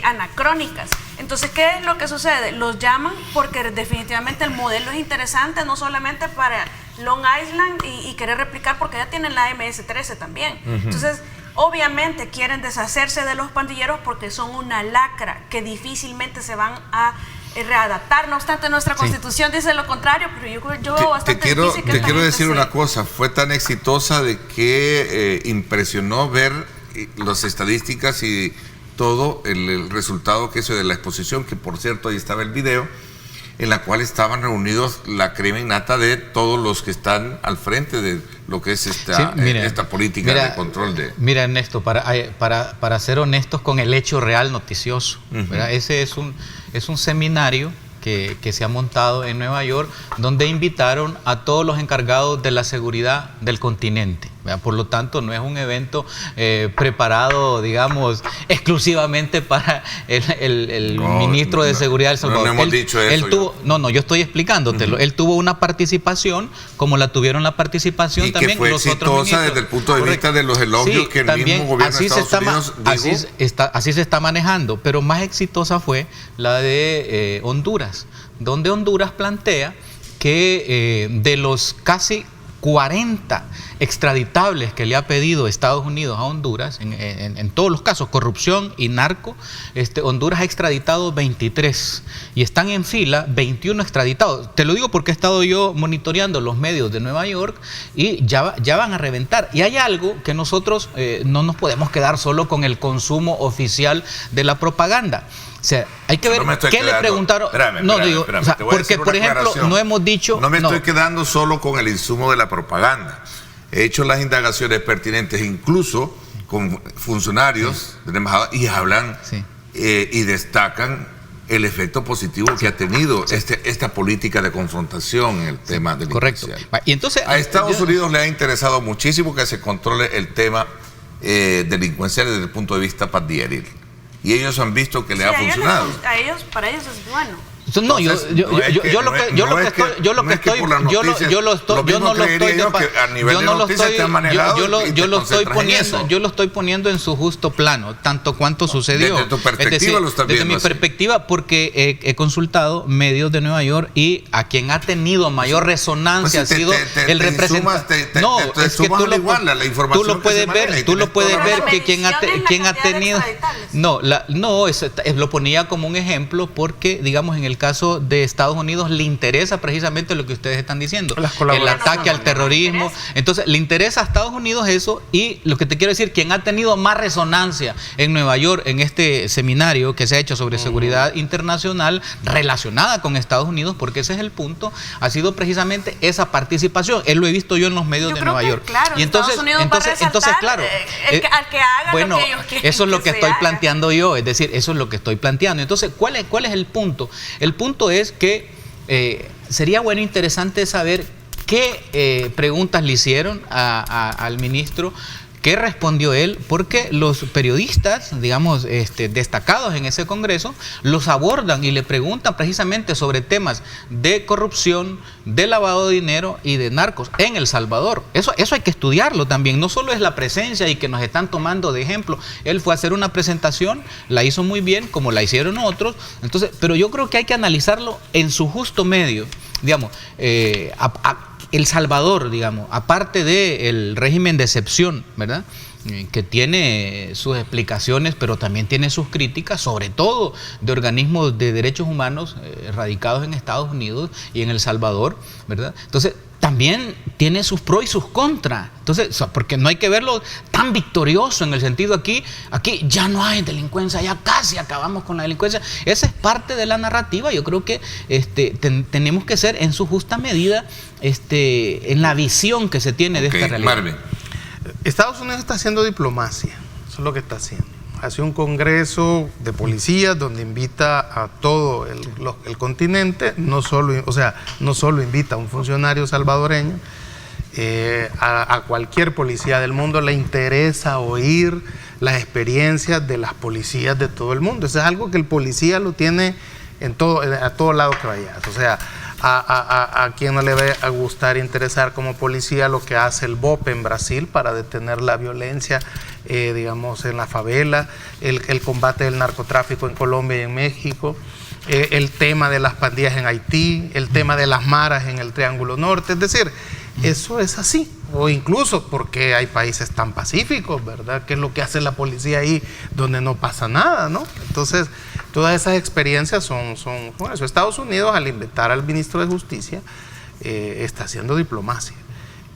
anacrónicas. Entonces, ¿qué es lo que sucede? Los llaman porque definitivamente el modelo es interesante, no solamente para Long Island y querer replicar, porque ya tienen la MS-13 también. Entonces, obviamente quieren deshacerse de los pandilleros porque son una lacra que difícilmente se van a readaptar. No obstante, nuestra Constitución dice lo contrario, pero yo veo bastante difícil que te quiero decir una cosa, fue tan exitosa de que impresionó ver las estadísticas y todo el resultado que hizo de la exposición, que por cierto ahí estaba el video, en la cual estaban reunidos la crema innata de todos los que están al frente de lo que es esta política de control de... Mira, Ernesto, para ser honestos con el hecho real noticioso, ese es un seminario que se ha montado en Nueva York, donde invitaron a todos los encargados de la seguridad del continente, ¿verdad? Por lo tanto, no es un evento preparado, digamos, exclusivamente para el ministro de Seguridad de El Salvador. No hemos dicho eso. Yo estoy explicándotelo. Él tuvo una participación, como la tuvieron la participación y también que fue los otros exitosa ministros. desde el punto de vista de los elogios que el mismo gobierno de Estados Unidos dijo. Así se está manejando, pero más exitosa fue la de Honduras, donde Honduras plantea que de los casi 40 extraditables que le ha pedido Estados Unidos a Honduras, en todos los casos, corrupción y narco, Honduras ha extraditado 23 y están en fila 21 extraditados. Te lo digo porque he estado yo monitoreando los medios de Nueva York y ya van a reventar. Y hay algo que nosotros no nos podemos quedar solo con el consumo oficial de la propaganda. O sea, hay que ver qué le preguntaron. Porque, por ejemplo, no hemos dicho. No me estoy quedando solo con el insumo de la propaganda. He hecho las indagaciones pertinentes, incluso con funcionarios de la embajada, y hablan y destacan el efecto positivo que ha tenido esta política de confrontación en el tema delincuencial. Correcto. Y entonces, a Estados Unidos le ha interesado muchísimo que se controle el tema delincuencial desde el punto de vista pandilleril. Y ellos han visto que le ha funcionado. Para ellos es bueno. No, yo no lo estoy poniendo en su justo plano, tanto cuanto sucedió. Desde tu perspectiva lo estás viendo. Desde mi perspectiva, porque he consultado medios de Nueva York y a quien ha tenido mayor resonancia ha sido el representante. No, es que tú lo puedes ver, que quien ha tenido. No, lo ponía como un ejemplo porque, digamos, en el caso de Estados Unidos le interesa precisamente lo que ustedes están diciendo, el ataque al terrorismo. Entonces le interesa a Estados Unidos eso, y lo que te quiero decir, quien ha tenido más resonancia en Nueva York en este seminario que se ha hecho sobre seguridad internacional relacionada con Estados Unidos, porque ese es el punto, ha sido precisamente esa participación. Él lo he visto yo en los medios de Nueva York. Claro, y entonces claro, al que haga bueno, lo que ellos quieren, eso es lo que estoy planteando yo, es decir, eso es lo que estoy planteando. Entonces, ¿cuál es el punto? El punto es que sería bueno, interesante saber qué preguntas le hicieron al ministro, qué respondió él, porque los periodistas, digamos, destacados en ese congreso, los abordan y le preguntan precisamente sobre temas de corrupción, de lavado de dinero y de narcos en El Salvador. Eso hay que estudiarlo también. No solo es la presencia y que nos están tomando de ejemplo. Él fue a hacer una presentación, la hizo muy bien, como la hicieron otros. Entonces, pero yo creo que hay que analizarlo en su justo medio. Digamos, El Salvador, digamos, aparte del régimen de excepción, ¿verdad?, que tiene sus explicaciones, pero también tiene sus críticas, sobre todo de organismos de derechos humanos radicados en Estados Unidos y en El Salvador, ¿verdad? Entonces, también tiene sus pros y sus contras. Entonces, porque no hay que verlo tan victorioso en el sentido aquí ya no hay delincuencia, ya casi acabamos con la delincuencia. Esa es parte de la narrativa. Yo creo que tenemos que ser en su justa medida en la visión que se tiene de esta realidad. Marvin. Estados Unidos está haciendo diplomacia, eso es lo que está haciendo. Hace un congreso de policías donde invita a todo el continente, no solo invita a un funcionario salvadoreño, a cualquier policía del mundo le interesa oír las experiencias de las policías de todo el mundo. Eso es algo que el policía lo tiene a todo lado que vaya. O sea, a quien no le va a gustar interesar como policía lo que hace el BOP en Brasil para detener la violencia, digamos, en la favela, el combate del narcotráfico en Colombia y en México, el tema de las pandillas en Haití, el tema de las maras en el Triángulo Norte. Es decir, eso es así. O incluso porque hay países tan pacíficos, ¿verdad? ¿Qué es lo que hace la policía ahí donde no pasa nada, ¿no? Entonces, todas esas experiencias son eso. Estados Unidos, al invitar al ministro de Justicia, está haciendo diplomacia.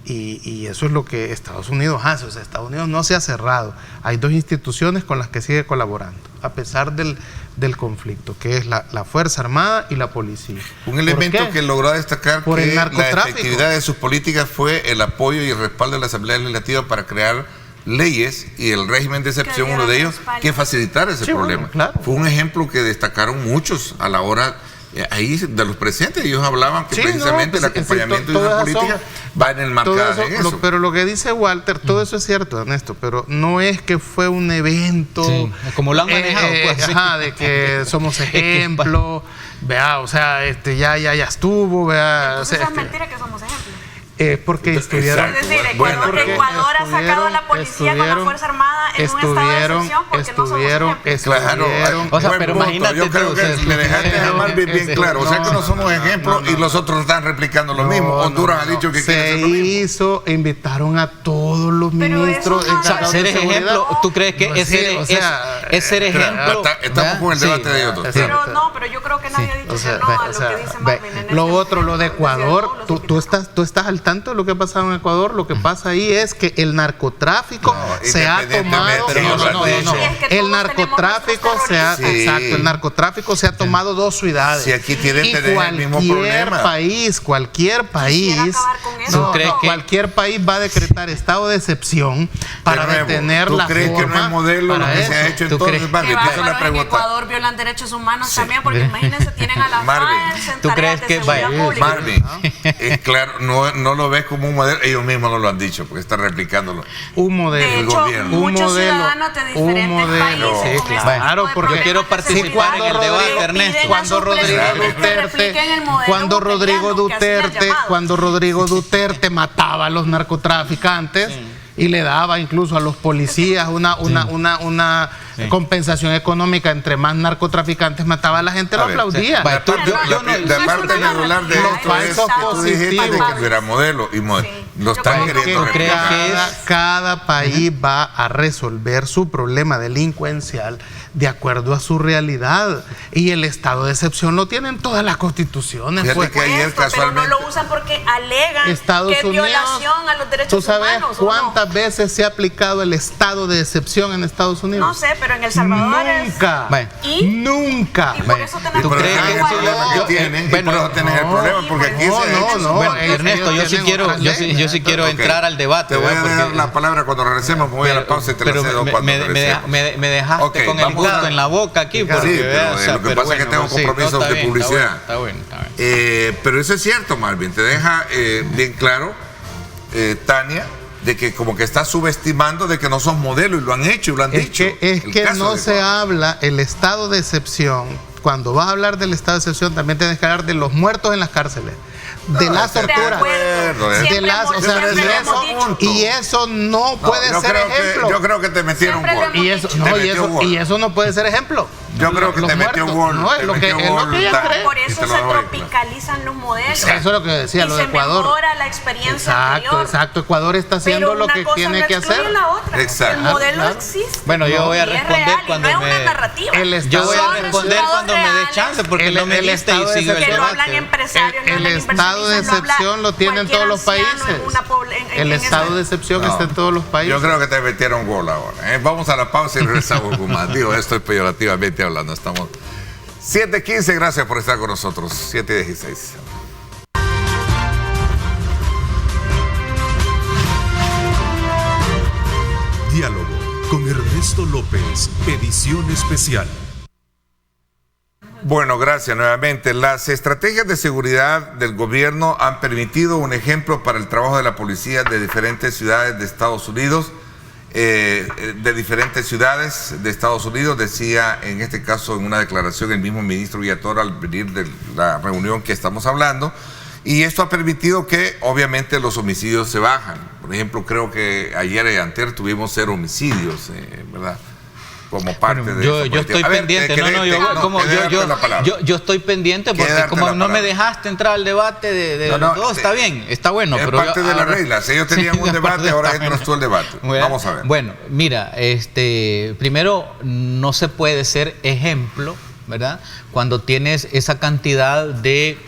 Y eso es lo que Estados Unidos hace. O sea, Estados Unidos no se ha cerrado. Hay dos instituciones con las que sigue colaborando, a pesar del conflicto, que es la Fuerza Armada y la policía. Un elemento que logró destacar que la efectividad de sus políticas fue el apoyo y el respaldo de la Asamblea Legislativa para crear leyes, y el régimen de excepción, uno de ellos, que facilitara ese problema. Bueno, claro. Fue un ejemplo que destacaron muchos a la hora ahí de los presentes ellos hablaban que precisamente el acompañamiento de la política va en el marcado en eso. Pero lo que dice Walter, todo eso es cierto, Ernesto, pero no es que fue un evento como lo han manejado, pues, de que somos ejemplo, vea, o sea, ya estuvo, vea. Entonces es mentira que somos ejemplo. Porque estuvieron. Es decir, Ecuador ha sacado a la policía con la Fuerza Armada en un estado de excepción porque no somos ejemplo. Claro, o sea, pero imagínate. Yo creo que le dejaste a Marvin bien claro. O sea que no somos ejemplo y los otros están replicando lo mismo. Honduras ha dicho que quiere hacer lo mismo. Invitaron a todos los ministros. Ser ejemplo, ¿tú crees que es ser ejemplo? Estamos con el debate de otros. Pero yo creo que nadie ha dicho que no a lo que dice Marvin. Lo otro, lo de Ecuador, tú estás al tanto de lo que ha pasado en Ecuador. Lo que pasa ahí es que el narcotráfico se ha tomado. El narcotráfico se ha tomado 2 ciudades. Si aquí tienen el mismo problema. Cualquier país va a decretar estado de excepción para detener la forma. ¿Tú crees que no es modelo lo que se ha hecho entonces? En Ecuador violan derechos humanos también, porque imagínense, tienen a la FARC en tareas de seguridad pública. Marvin, es claro, no lo ves como un modelo, ellos mismos no lo han dicho, porque están replicándolo. Un modelo. De hecho, muchos ciudadanos de diferentes países. Claro, porque yo quiero participar en el debate, Ernesto. Cuando Rodrigo Duterte mataba a los narcotraficantes y le daba incluso a los policías una compensación económica, entre más narcotraficantes mataba a la gente, lo aplaudía. La parte medular de esto es que tú dijiste de que no era modelo y lo están queriendo replicar. Cada país va a resolver su problema delincuencial de acuerdo a su realidad, y el estado de excepción lo tienen todas las constituciones. Que ayer pero no lo usan porque alegan que es violación a los derechos humanos. ¿Tú sabes cuántas veces se ha aplicado el estado de excepción en Estados Unidos? No sé, pero en El Salvador nunca. Y por eso tenemos ¿Tú crees que el problema que tienen? Por eso tenés el problema, porque aquí Ernesto, yo sí quiero entrar al debate. Te voy a dar la palabra cuando regresemos, me voy a la pausa y te la cedo cuando regresemos. Me dejaste con el gusto en la boca aquí. Lo que pasa es que tengo compromisos de publicidad. Está bueno. Pero eso es cierto, Marvin, te deja bien claro, Tania, de que como que está subestimando de que no son modelo, y lo han hecho y lo han dicho. Es que no se habla el estado de excepción. Cuando vas a hablar del estado de excepción, también tienes que hablar de los muertos en las cárceles, de las torturas, y eso no puede ser ejemplo. Yo creo que te metieron gol. Y eso no puede ser ejemplo. Yo creo que te metió gol. Por eso se tropicalizan los modelos. Eso es lo que decía, lo de Ecuador. Se mejora la experiencia anterior. Exacto. Ecuador está haciendo lo que tiene que hacer. El modelo existe. Bueno, yo voy a responder cuando me dé chance, porque no me diste y sigue el debate. Que lo hablan empresarios, el estado de excepción lo tienen todos los países. El estado de excepción está en todos los países. Yo creo que te metieron gol ahora. Vamos a la pausa y regresamos con más. Digo, esto es peyorativamente hablando. Estamos 7:15, gracias por estar con nosotros. 7:16. Diálogo con Ernesto López, edición especial. Bueno, gracias nuevamente. Las estrategias de seguridad del gobierno han permitido un ejemplo para el trabajo de la policía de diferentes ciudades de Estados Unidos. Decía en este caso en una declaración el mismo ministro Villator al venir de la reunión que estamos hablando, y esto ha permitido que obviamente los homicidios se bajan. Por ejemplo, creo que ayer y antier tuvimos 0 homicidios, ¿verdad? Como parte de yo estoy pendiente, yo estoy pendiente porque como no me dejaste entrar al debate de los dos, está bien, está bueno. Es parte de las reglas, ellos tenían un debate, ahora entras tú al debate. Vamos a ver. Bueno, mira, primero no se puede ser ejemplo, ¿verdad? Cuando tienes esa cantidad de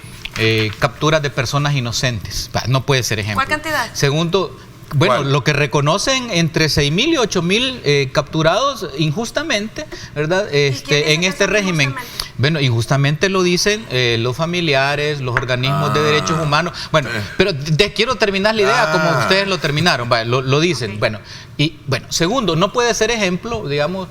capturas de personas inocentes, no puede ser ejemplo. ¿Cuál cantidad? Segundo, bueno, ¿cuál? Lo que reconocen entre 6.000 y 8.000 capturados injustamente, ¿verdad? En este régimen. Bueno, injustamente lo dicen los familiares, los organismos de derechos humanos. Bueno, pero quiero terminar la idea como ustedes lo terminaron. Lo dicen. Okay. Bueno, segundo, no puede ser ejemplo, digamos,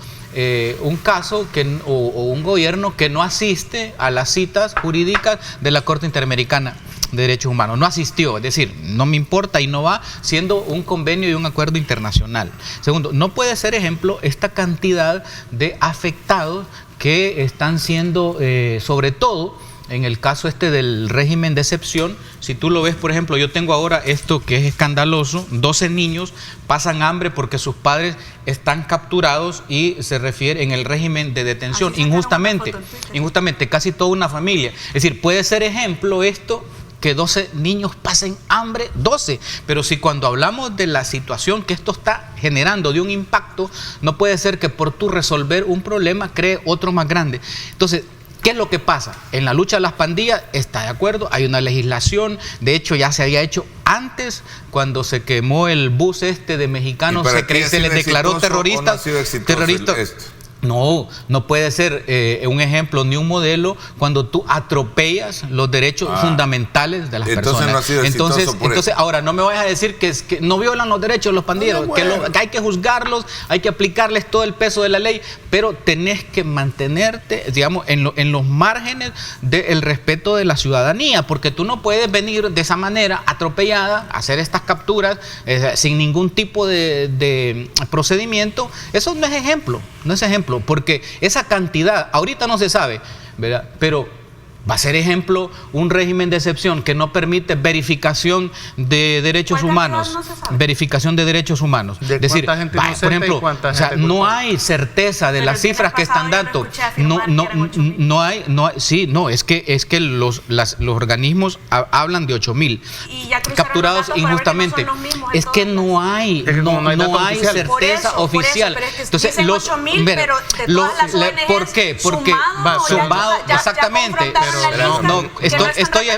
un caso o un gobierno que no asiste a las citas jurídicas de la Corte Interamericana de Derechos Humanos. No asistió, es decir, no me importa y no va, siendo un convenio y un acuerdo internacional. Segundo, no puede ser ejemplo esta cantidad de afectados que están siendo, sobre todo, en el caso del régimen de excepción. Si tú lo ves, por ejemplo, yo tengo ahora esto que es escandaloso: 12 niños pasan hambre porque sus padres están capturados y se refiere en el régimen de detención, injustamente, casi toda una familia. Es decir, puede ser ejemplo esto, que 12 niños pasen hambre, 12, pero si cuando hablamos de la situación que esto está generando, de un impacto, no puede ser que por tú resolver un problema cree otro más grande. Entonces, ¿qué es lo que pasa? En la lucha a las pandillas, está de acuerdo, hay una legislación, de hecho ya se había hecho antes, cuando se quemó el bus de mexicanos, se les declaró terroristas. No puede ser un ejemplo ni un modelo cuando tú atropellas los derechos fundamentales de las personas. No ha sido entonces ahora no me vayas a decir que no violan los derechos de los pandilleros, que hay que juzgarlos, hay que aplicarles todo el peso de la ley, pero tenés que mantenerte, digamos, en los márgenes del respeto de la ciudadanía, porque tú no puedes venir de esa manera atropellada, hacer estas capturas sin ningún tipo de procedimiento. Eso no es ejemplo, porque esa cantidad, ahorita no se sabe, ¿verdad? Pero va a ser ejemplo un régimen de excepción que no permite verificación de derechos humanos. Verificación de derechos humanos. Es decir, por ejemplo, no hay certeza de las cifras que están dando. Es que los organismos hablan de 8,000 capturados injustamente. Es que no hay certeza oficial. Entonces, ¿por qué? Porque sumado, exactamente. Estoy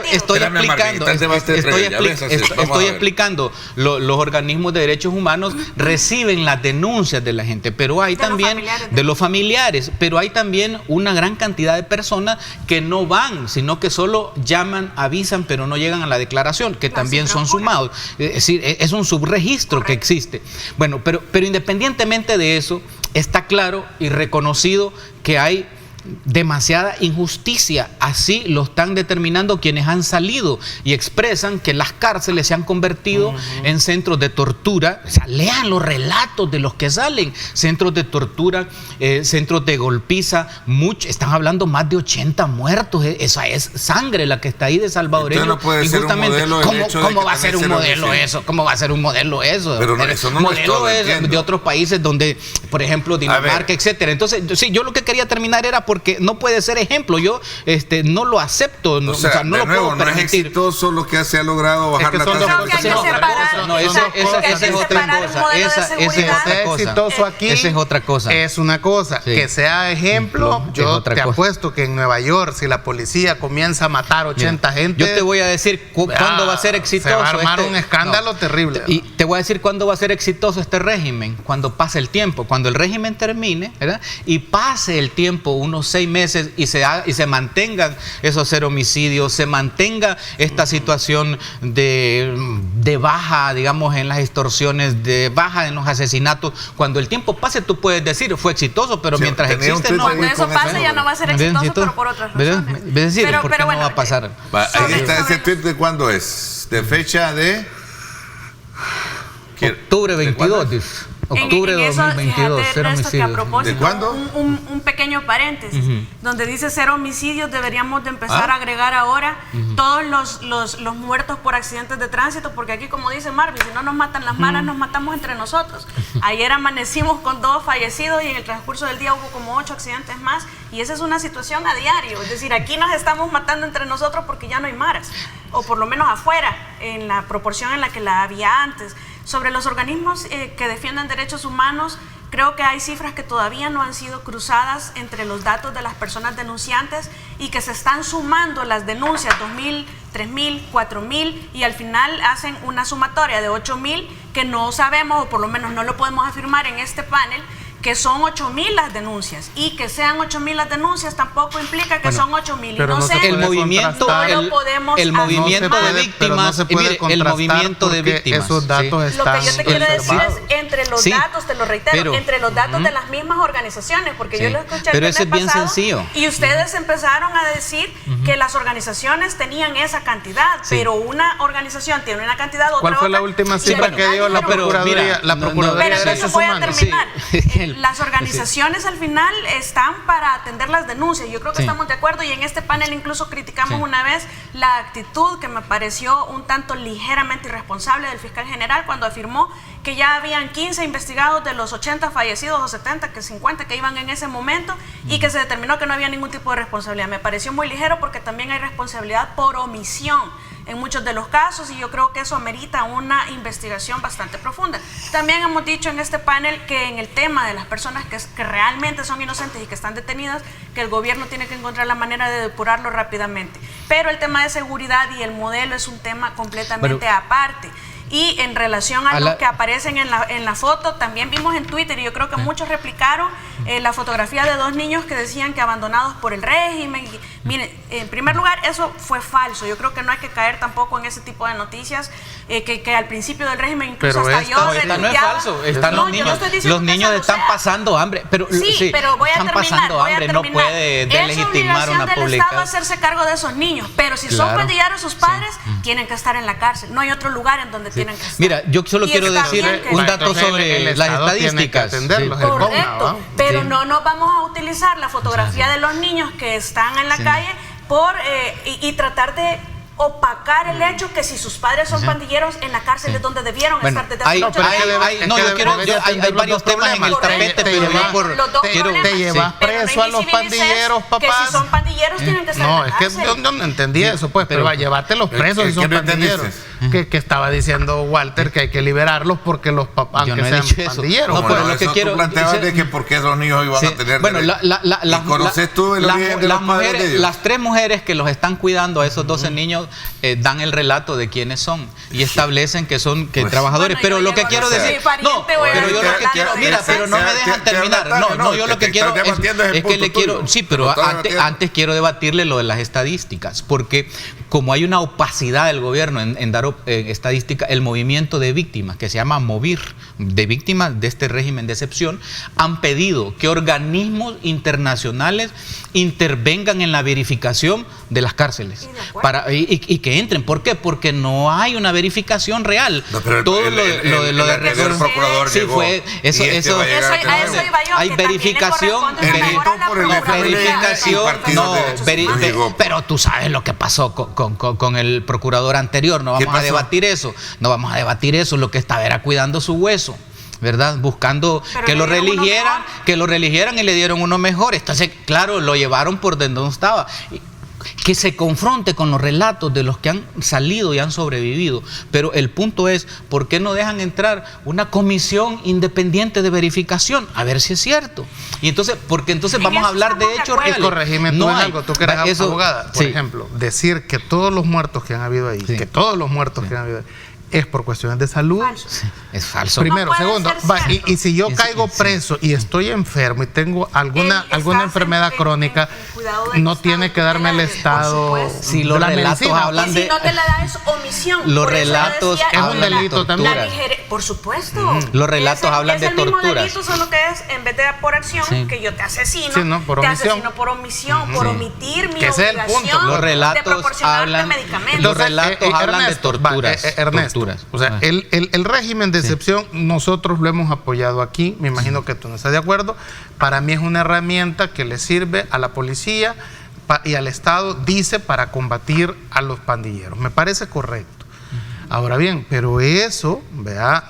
explicando. Los organismos de derechos humanos reciben las denuncias de la gente, pero hay también de los familiares, pero hay también una gran cantidad de personas que no van, sino que solo llaman, avisan, pero no llegan a la declaración, que también son sumados. Es decir, es un subregistro que existe. Bueno, pero independientemente de eso, está claro y reconocido que hay demasiada injusticia. Así lo están determinando quienes han salido y expresan que las cárceles se han convertido en centros de tortura. O sea, lean los relatos de los que salen. Centros de tortura, centros de golpiza, están hablando más de 80 muertos. Esa es sangre la que está ahí de salvadoreños. No puede ser un modelo. ¿Cómo va a ser un modelo eso? ¿Cómo va a ser un modelo eso? Pero eso no modelo es todo, es de otros países donde, por ejemplo, Dinamarca, etcétera. Entonces, sí, yo lo que quería terminar era porque no puede ser ejemplo. Yo no lo acepto, no lo puedo permitir. No es exitoso lo que se ha logrado bajar la tasa. Esa es otra cosa. Esa es otra cosa. Es una cosa. Sí. Que sea ejemplo, yo te apuesto que en Nueva York, si la policía comienza a matar 80 gente... Yo te voy a decir cuándo va a ser exitoso. Se va a armar un escándalo terrible. Y te voy a decir cuándo va a ser exitoso este régimen. Cuando pase el tiempo. Cuando el régimen termine, ¿verdad? Y pase el tiempo, unos 6 meses, y se mantengan esos 0 homicidios, se mantenga esta situación de baja, digamos, en las extorsiones, de baja en los asesinatos. Cuando el tiempo pase, tú puedes decir, fue exitoso, pero mientras existe, no. Cuando eso pase, ya no va a ser exitoso, pero por otras razones. Es decir, ¿por qué no va a pasar? Ahí está ese tweet. ¿De cuándo es? ¿De fecha de...? Octubre 22, Octubre de 2022, fíjate, 0 homicidios. A propósito, ¿De cuándo? Un pequeño paréntesis, donde dice 0 homicidios, deberíamos de empezar a agregar ahora todos los muertos por accidentes de tránsito, porque aquí, como dice Marvin, si no nos matan las malas, nos matamos entre nosotros. Ayer amanecimos con 2 fallecidos y en el transcurso del día hubo como 8 accidentes más, y esa es una situación a diario. Es decir, aquí nos estamos matando entre nosotros porque ya no hay maras, o por lo menos afuera, en la proporción en la que la había antes. Sobre los organismos que defienden derechos humanos, creo que hay cifras que todavía no han sido cruzadas entre los datos de las personas denunciantes y que se están sumando las denuncias, 2,000, 3,000, 4,000, y al final hacen una sumatoria de 8,000 que no sabemos, o por lo menos no lo podemos afirmar en este panel, que son 8.000 las denuncias, y que sean 8.000 las denuncias tampoco implica que son 8.000. Pero no sé, el movimiento, el movimiento de víctimas, el movimiento de víctimas. Esos datos están lo que yo te quiero decir es entre los sí, datos, te lo reitero, entre los datos de las mismas organizaciones, porque yo lo escuché el viernes bien pasado, sencillo. Y ustedes empezaron a decir que las organizaciones tenían esa cantidad, pero una organización tiene una cantidad, otra. ¿Cuál fue la última cifra que dio la Procuraduría? Pero eso voy a terminar. Las organizaciones al final están para atender las denuncias. Yo creo que estamos de acuerdo, y en este panel incluso criticamos una vez la actitud que me pareció un tanto ligeramente irresponsable del fiscal general cuando afirmó que ya habían 15 investigados de los 80 fallecidos o 70, que 50 que iban en ese momento, y que se determinó que no había ningún tipo de responsabilidad. Me pareció muy ligero porque también hay responsabilidad por omisión en muchos de los casos, y yo creo que eso amerita una investigación bastante profunda. También hemos dicho en este panel que en el tema de las personas que realmente son inocentes y que están detenidas, que el gobierno tiene que encontrar la manera de depurarlo rápidamente. Pero el tema de seguridad y el modelo es un tema completamente aparte. Y en relación a los que aparecen en la foto, también vimos en Twitter, y yo creo que muchos replicaron la fotografía de 2 niños que decían que abandonados por el régimen. Miren, en primer lugar, eso fue falso. Yo creo que no hay que caer tampoco en ese tipo de noticias, que al principio del régimen incluso pero hasta yo esta no es falso, están los niños. Los niños están pasando hambre, pero sí, pero voy a están terminar, pasando hambre, no puede delegitimar una publicación del publicación. Estado hacerse cargo de esos niños, pero si son pandilleros sus padres, tienen que estar en la cárcel. No hay otro lugar en donde tienen que estar. Mira, yo solo quiero decir un dato sobre las estadísticas. Correcto, pero no nos vamos a utilizar la fotografía de los niños que están en la calle y tratar de opacar el hecho que si sus padres son pandilleros, en la cárcel es donde debieron estar desde hace mucho tiempo. Hay varios temas en el tapete, pero te llevas preso a los pandilleros, papá. Que si son pandilleros tienen que estar en la cárcel. No, es que yo no entendí eso, pues, pero llevarte los presos si son pandilleros. Que estaba diciendo Walter que hay que liberarlos porque los papás, aunque sean pandilleros. No, pero lo que quiero plantear es que por qué esos niños iban a tener. Bueno, ¿conoces tú el origen de los padres de ellos? Las 3 mujeres que los están cuidando a esos 12 niños dan el relato de quiénes son y establecen que son trabajadores. Pero lo que quiero decir, pero yo lo que quiero, mira, pero no me dejan terminar. No, yo lo que quiero es que le quiero, sí, pero antes quiero debatirle lo de las estadísticas, porque como hay una opacidad del gobierno en dar estadística, el movimiento de víctimas, que se llama MOVIR, de víctimas de este régimen de excepción, han pedido que organismos internacionales intervengan en la verificación de las cárceles y que entren. ¿Por qué? Porque no hay una verificación real. No, pero todo lo de el procurador sí llegó, fue eso hay verificación, pero tú sabes lo que pasó con el procurador anterior. No vamos a debatir eso. Lo que estaba era cuidando su hueso, ¿verdad? Buscando que lo religieran y le dieron uno mejor. Entonces, claro, lo llevaron por donde no estaba. Que se confronte con los relatos de los que han salido y han sobrevivido. Pero el punto es, ¿por qué no dejan entrar una comisión independiente de verificación? A ver si es cierto. Y entonces, porque entonces vamos a hablar de hechos reales. Corregime tú en algo, tú que eres abogada. Por ejemplo, decir que todos los muertos que han habido ahí, es por cuestiones de salud. Sí, es falso. Primero, segundo, y si yo caigo preso y estoy enfermo y tengo alguna enfermedad crónica, no tiene que darme el Estado. Si los relatos hablan de... Si no te la da es omisión. Los relatos es un delito también. Por supuesto. Los relatos hablan de torturas. Es el mismo delito, solo que es, en vez de por acción, que yo te asesino, te asesino por omisión, por omitir mi obligación de proporcionarte medicamentos. Los relatos hablan de torturas. Ernesto, o sea, el régimen de excepción nosotros lo hemos apoyado aquí, me imagino que tú no estás de acuerdo. Para mí es una herramienta que le sirve a la policía y al Estado, dice, para combatir a los pandilleros. Me parece correcto. Ahora bien, pero eso,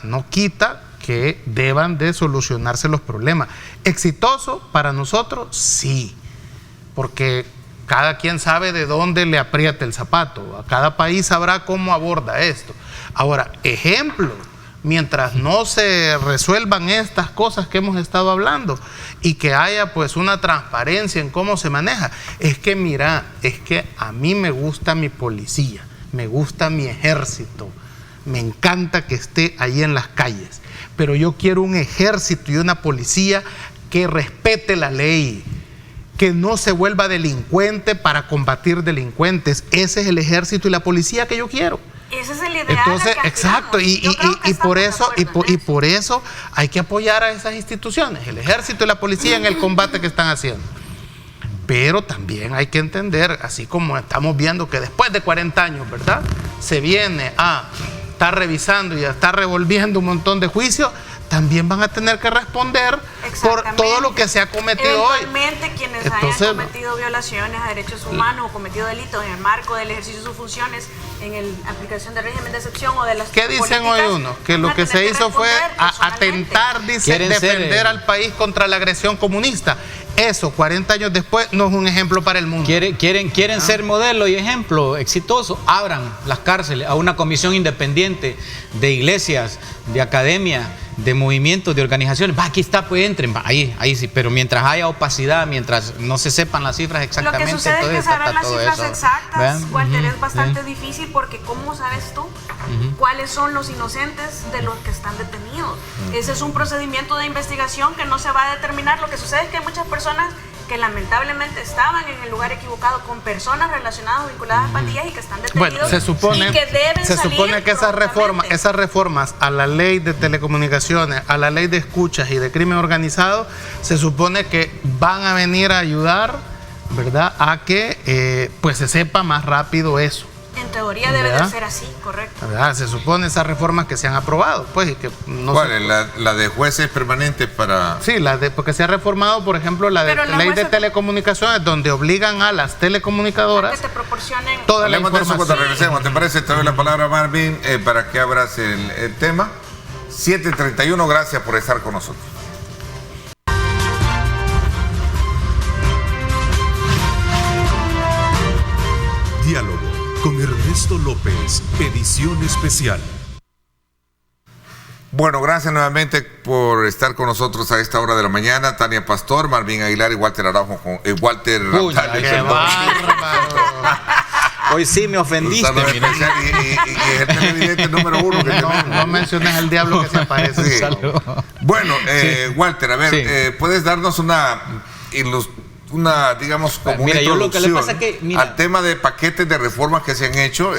no quita que deban de solucionarse los problemas. ¿Exitoso para nosotros? Sí, porque cada quien sabe de dónde le aprieta el zapato. A cada país sabrá cómo aborda esto. Ahora, ejemplo, mientras no se resuelvan estas cosas que hemos estado hablando y que haya pues una transparencia en cómo se maneja, es que a mí me gusta mi policía, me gusta mi ejército, me encanta que esté ahí en las calles, pero yo quiero un ejército y una policía que respete la ley, que no se vuelva delincuente para combatir delincuentes. Ese es el ejército y la policía que yo quiero. Ese es el ideal. Entonces, exacto, y por eso hay que apoyar a esas instituciones, el ejército y la policía en el combate que están haciendo. Pero también hay que entender, así como estamos viendo que después de 40 años, ¿verdad?, se viene a estar revisando y a estar revolviendo un montón de juicios, también van a tener que responder por todo lo que se ha cometido hoy. Eventualmente, quienes hayan cometido violaciones a derechos humanos o cometido delitos en el marco del ejercicio de sus funciones en la aplicación del régimen de excepción o de las ¿Qué dicen hoy unos? Que lo que se hizo fue atentar, dice, defender al país contra la agresión comunista. Eso, 40 años después, no es un ejemplo para el mundo. Quieren ser modelo y ejemplo exitoso. Abran las cárceles a una comisión independiente de iglesias, de academia, de movimientos, de organizaciones. Va, aquí está, pues entren. Va, ahí sí. Pero mientras haya opacidad, mientras no se sepan las cifras exactamente. Lo que sucede es que saber las cifras exactas, Walter, es bastante difícil, porque ¿cómo sabes tú cuáles son los inocentes de los que están detenidos? Ese es un procedimiento de investigación que no se va a determinar. Lo que sucede es que hay muchas personas que lamentablemente estaban en el lugar equivocado, con personas relacionadas o vinculadas a pandillas y que están detenidos. Bueno, se supone que esas reformas a la ley de telecomunicaciones, a la ley de escuchas y de crimen organizado, se supone que van a venir a ayudar, ¿verdad?, a que pues se sepa más rápido eso. En teoría debe de ser así, correcto. ¿Verdad? Se supone esas reformas que se han aprobado, pues, y que no. ¿Cuál es la de jueces permanentes para? Sí, porque se ha reformado, por ejemplo, la de ley de telecomunicaciones, donde obligan a las telecomunicadoras que te proporcionen toda la información. De eso cuando regresemos, ¿te parece? Te doy la palabra a Marvin para que abras el tema. 7:31, gracias por estar con nosotros. Diálogo con Ernesto López, edición especial. Bueno, gracias nuevamente por estar con nosotros a esta hora de la mañana. Tania Pastor, Marvin Aguilar y Walter Araujo. Walter Ramtales. ¡Qué bárbaro! Hoy sí me ofendiste. Y el televidente número 1. Que no menciones al diablo que se aparece. Sí. Bueno, Walter, a ver, ¿puedes darnos una, digamos, como una introducción lo que le pasa es que, al tema de paquetes de reformas que se han hecho,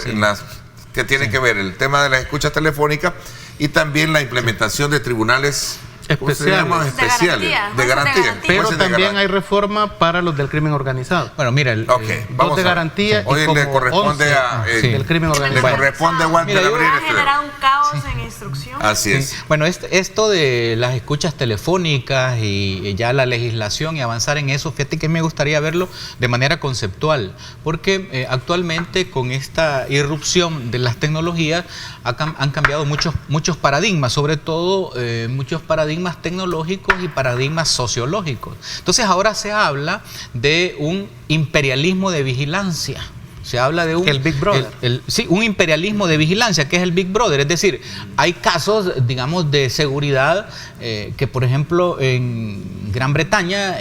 que tiene que ver el tema de las escuchas telefónicas y también la implementación de tribunales especiales de garantía. Pero también hay reforma para los del crimen organizado. Bueno, mira, dos de garantía. Hoy le corresponde el crimen organizado. Le corresponde a Walter abrir ha generado un caos en instrucción. Así es. Bueno, esto de las escuchas telefónicas y ya la legislación y avanzar en eso, fíjate que me gustaría verlo de manera conceptual, porque actualmente con esta irrupción de las tecnologías han cambiado muchos paradigmas, sobre todo muchos paradigmas tecnológicos y paradigmas sociológicos. Entonces ahora se habla de un imperialismo de vigilancia. Se habla de el Big Brother. Sí, un imperialismo de vigilancia, que es el Big Brother. Es decir, hay casos, digamos, de seguridad que, por ejemplo, en Gran Bretaña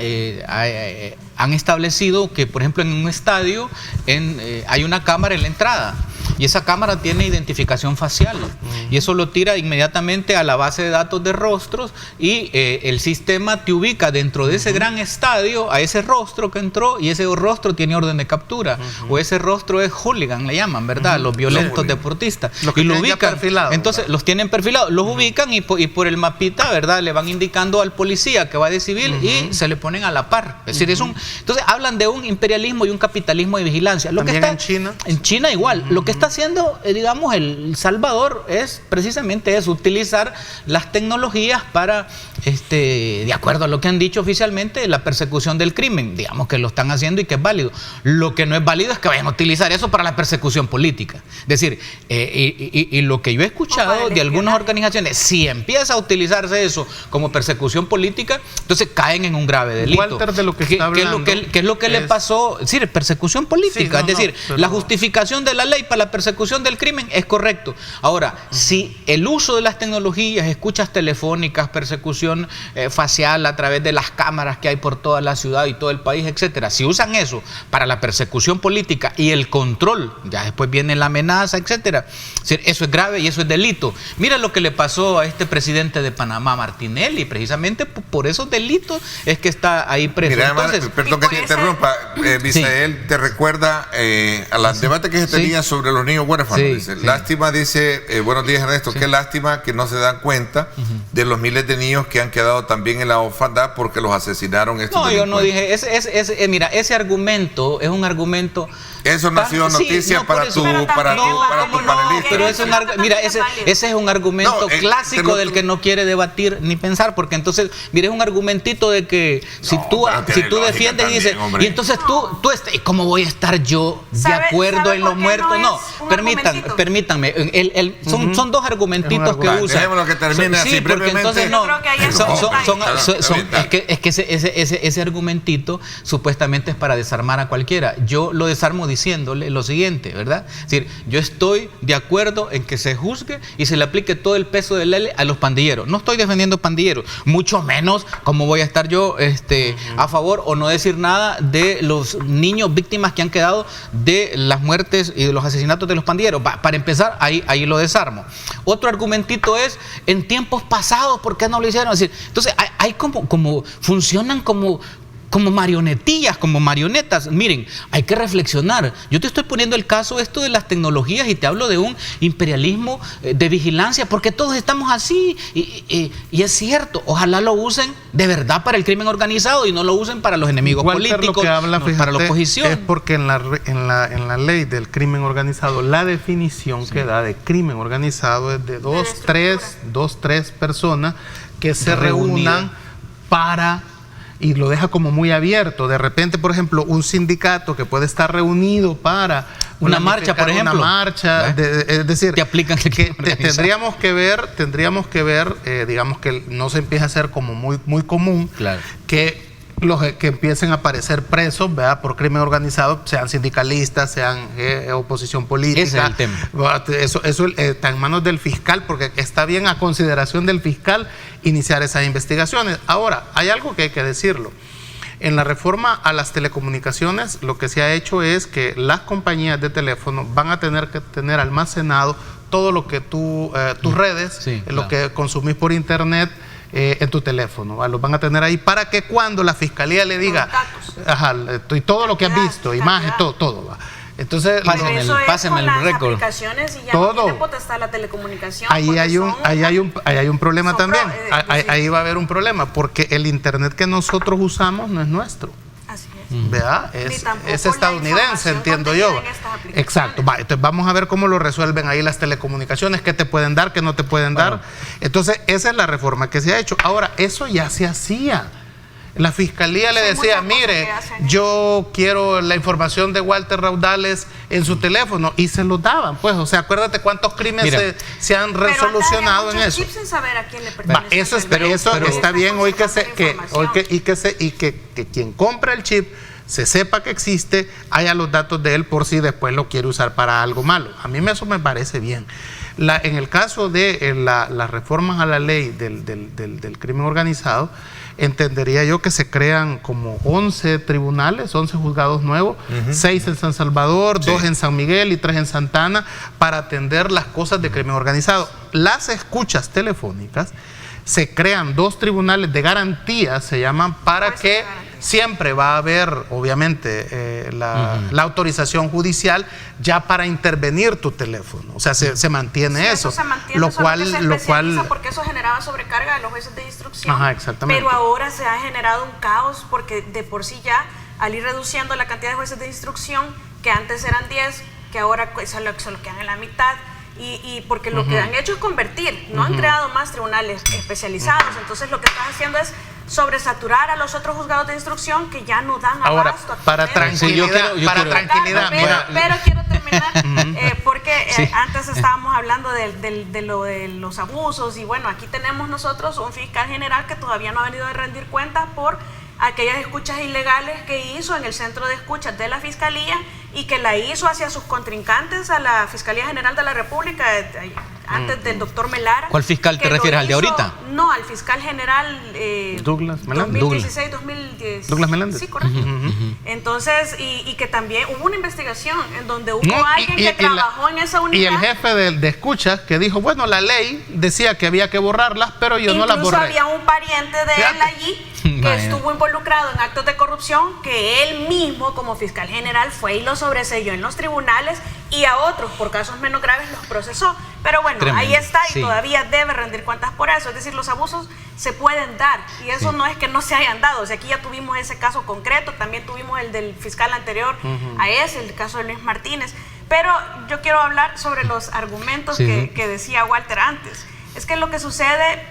han establecido que, por ejemplo, en un estadio hay una cámara en la entrada. Y esa cámara tiene identificación facial. Y eso lo tira inmediatamente a la base de datos de rostros y el sistema te ubica dentro de ese gran estadio a ese rostro que entró, y ese rostro tiene orden de captura. O ese rostro es hooligan, le llaman, ¿verdad? Los violentos deportistas. Y lo ubican. Entonces los tienen perfilados, los ubican y por el mapita, ¿verdad?, le van indicando al policía que va de civil y se le ponen a la par. Es decir, entonces hablan de un imperialismo y un capitalismo de vigilancia. También en China. En China igual. Lo que está haciendo, digamos, El Salvador es precisamente eso, utilizar las tecnologías para, de acuerdo a lo que han dicho oficialmente, la persecución del crimen. Digamos que lo están haciendo y que es válido. Lo que no es válido es que vayan a utilizar eso para la persecución política. Es decir, y lo que yo he escuchado de algunas organizaciones, si empieza a utilizarse eso como persecución política, entonces caen en un grave delito. Walter, de lo que está hablando, ¿qué es lo que le pasó? Es decir, persecución política. Es decir, la justificación de la ley para la persecución del crimen es correcto. Ahora, si el uso de las tecnologías, escuchas telefónicas, persecución facial a través de las cámaras que hay por toda la ciudad y todo el país, etcétera, si usan eso para la persecución política y el control, ya después viene la amenaza, etcétera, eso es grave y eso es delito. Mira lo que le pasó a este presidente de Panamá, Martinelli, precisamente por esos delitos es que está ahí preso. Mira, entonces, perdón que te interrumpa, Misael, te recuerda al debate que se tenía sobre los niños huérfanos. Lástima, dice, buenos días Ernesto, qué lástima que no se dan cuenta de los miles de niños que han quedado también en la orfandad porque los asesinaron estos delincuentes. Yo no dije, mira, ese argumento es un argumento... Eso no ha sido noticia para tu panelista. Pero mira, ese es un argumento clásico del que no quiere debatir ni pensar, porque entonces, mira, es un argumentito de que si tú defiendes y dices, y entonces ¿cómo voy a estar yo de acuerdo en los muertos? No, permítanme, son dos argumentitos que usan. Dejémoslo que termine así brevemente. Entonces es que ese argumentito supuestamente es para desarmar a cualquiera. Yo lo desarmo diciéndole lo siguiente, ¿verdad? Es decir, yo estoy de acuerdo en que se juzgue y se le aplique todo el peso de la ley a los pandilleros. No estoy defendiendo pandilleros, mucho menos como voy a estar yo a favor o no decir nada de los niños víctimas que han quedado de las muertes y de los asesinatos de los pandilleros. Para empezar, ahí lo desarmo. Otro argumentito es, en tiempos pasados, ¿por qué no lo hicieron? Es decir, entonces, hay como funcionan como marionetillas, como marionetas. Miren, hay que reflexionar. Yo te estoy poniendo el caso esto de las tecnologías y te hablo de un imperialismo de vigilancia, porque todos estamos así y es cierto, ojalá lo usen de verdad para el crimen organizado y no lo usen para los enemigos políticos, lo que habla, fíjate, para la oposición. Es porque en la ley del crimen organizado, la definición que da de crimen organizado es de dos, tres personas que se reúnan para... y lo deja como muy abierto. De repente, por ejemplo, un sindicato que puede estar reunido para una marcha, por ejemplo. Una marcha, es decir, te aplican que tendríamos que ver, digamos que no se empieza a hacer como muy común, claro, que los que empiecen a aparecer presos, ¿verdad?, por crimen organizado, sean sindicalistas, sean oposición política. Ese es el tema. Eso está en manos del fiscal, porque está bien a consideración del fiscal iniciar esas investigaciones. Ahora, hay algo que hay que decirlo. En la reforma a las telecomunicaciones, lo que se ha hecho es que las compañías de teléfono van a tener que tener almacenado todo lo que tus redes, lo que consumís por internet, en tu teléfono, ¿va? Los van a tener ahí para que cuando la fiscalía le diga, y todo lo que has visto, imagen, todo va. Entonces, pásenme el récord. Aplicaciones y ya todo. No tiene potestad la telecomunicación. Ahí hay un problema también. Ahí va a haber un problema, porque el internet que nosotros usamos no es nuestro. Así es. ¿Verdad? Es estadounidense, entiendo yo. Exacto. Entonces vamos a ver cómo lo resuelven ahí las telecomunicaciones, qué te pueden dar, qué no te pueden dar. Entonces esa es la reforma que se ha hecho. Ahora, eso ya se hacía. La fiscalía le decía, mire, yo quiero la información de Walter Raudales en su teléfono, y se lo daban, pues. O sea, acuérdate cuántos crímenes se han resolucionado en eso. Sin saber a quién le pertenece. Eso está bien hoy que quien compra el chip se sepa que existe, haya los datos de él por si después lo quiere usar para algo malo. A mí eso me parece bien. En el caso de las reformas a la ley del crimen organizado, entendería yo que se crean como 11 tribunales, 11 juzgados nuevos, 6 en San Salvador, 2 en San Miguel y 3 en Santa Ana, para atender las cosas de crimen organizado. Las escuchas telefónicas, se crean 2 tribunales de garantía, se llaman, para que siempre va a haber, obviamente, la autorización judicial ya para intervenir tu teléfono. O sea, se mantiene eso. Se mantiene, lo cual porque eso generaba sobrecarga de los jueces de instrucción. Ajá, exactamente. Pero ahora se ha generado un caos, porque de por sí ya, al ir reduciendo la cantidad de jueces de instrucción, que antes eran 10, que ahora solo quedan en la mitad, y porque lo que han hecho es convertir, no han creado más tribunales especializados. Entonces lo que están haciendo es sobresaturar a los otros juzgados de instrucción que ya no dan abasto. Ahora, para tranquilidad, pero quiero terminar, porque antes estábamos hablando de los abusos, y bueno, aquí tenemos nosotros un fiscal general que todavía no ha venido a rendir cuentas por aquellas escuchas ilegales que hizo en el centro de escuchas de la Fiscalía y que la hizo hacia sus contrincantes a la Fiscalía General de la República, antes del doctor Melara. ¿Cuál fiscal te refieres, al de ahorita? No, al fiscal general Douglas Meléndez. 2016-2010. Douglas Meléndez. Sí, correcto. Entonces, y que también hubo una investigación en donde hubo alguien que trabajó en esa unidad. Y el jefe de escuchas que dijo, bueno, la ley decía que había que borrarlas, pero yo no las borré. Incluso había un pariente de él allí que estuvo involucrado en actos de corrupción, que él mismo como fiscal general fue y lo sobreseyó en los tribunales, y a otros por casos menos graves los procesó. Pero bueno, tremendo. Ahí está, y todavía debe rendir cuentas por eso. Es decir, los abusos se pueden dar, y eso no es que no se hayan dado. O sea, aquí ya tuvimos ese caso concreto, también tuvimos el del fiscal anterior a ese, el caso de Luis Martínez. Pero yo quiero hablar sobre los argumentos que decía Walter antes. Es que lo que sucede,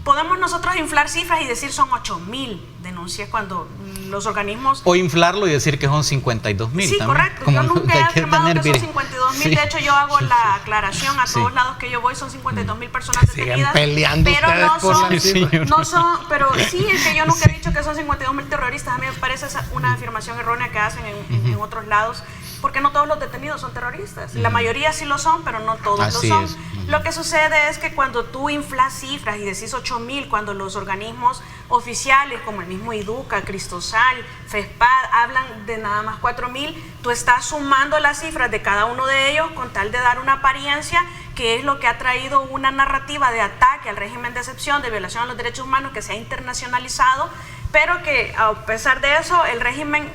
podemos nosotros inflar cifras y decir son 8,000 denuncias cuando los organismos... O inflarlo y decir que son 52,000. Sí, también. correcto. Yo nunca he afirmado que son 52,000. Sí. De hecho, yo hago la aclaración a todos lados que yo voy, son 52,000 personas detenidas. Peleando pero no son, pero sí, es que yo nunca he dicho que son 52,000 terroristas. A mí me parece una afirmación errónea que hacen en otros lados, porque no todos los detenidos son terroristas. La mayoría sí lo son, pero no todos Así lo son. es. Lo que sucede es que cuando tú inflas cifras y decís 8,000, cuando los organismos oficiales como el mismo IDUCA, Cristosal, FESPAD hablan de nada más 4,000, tú estás sumando las cifras de cada uno de ellos con tal de dar una apariencia, que es lo que ha traído una narrativa de ataque al régimen de excepción, de violación a los derechos humanos, que se ha internacionalizado, pero que a pesar de eso el régimen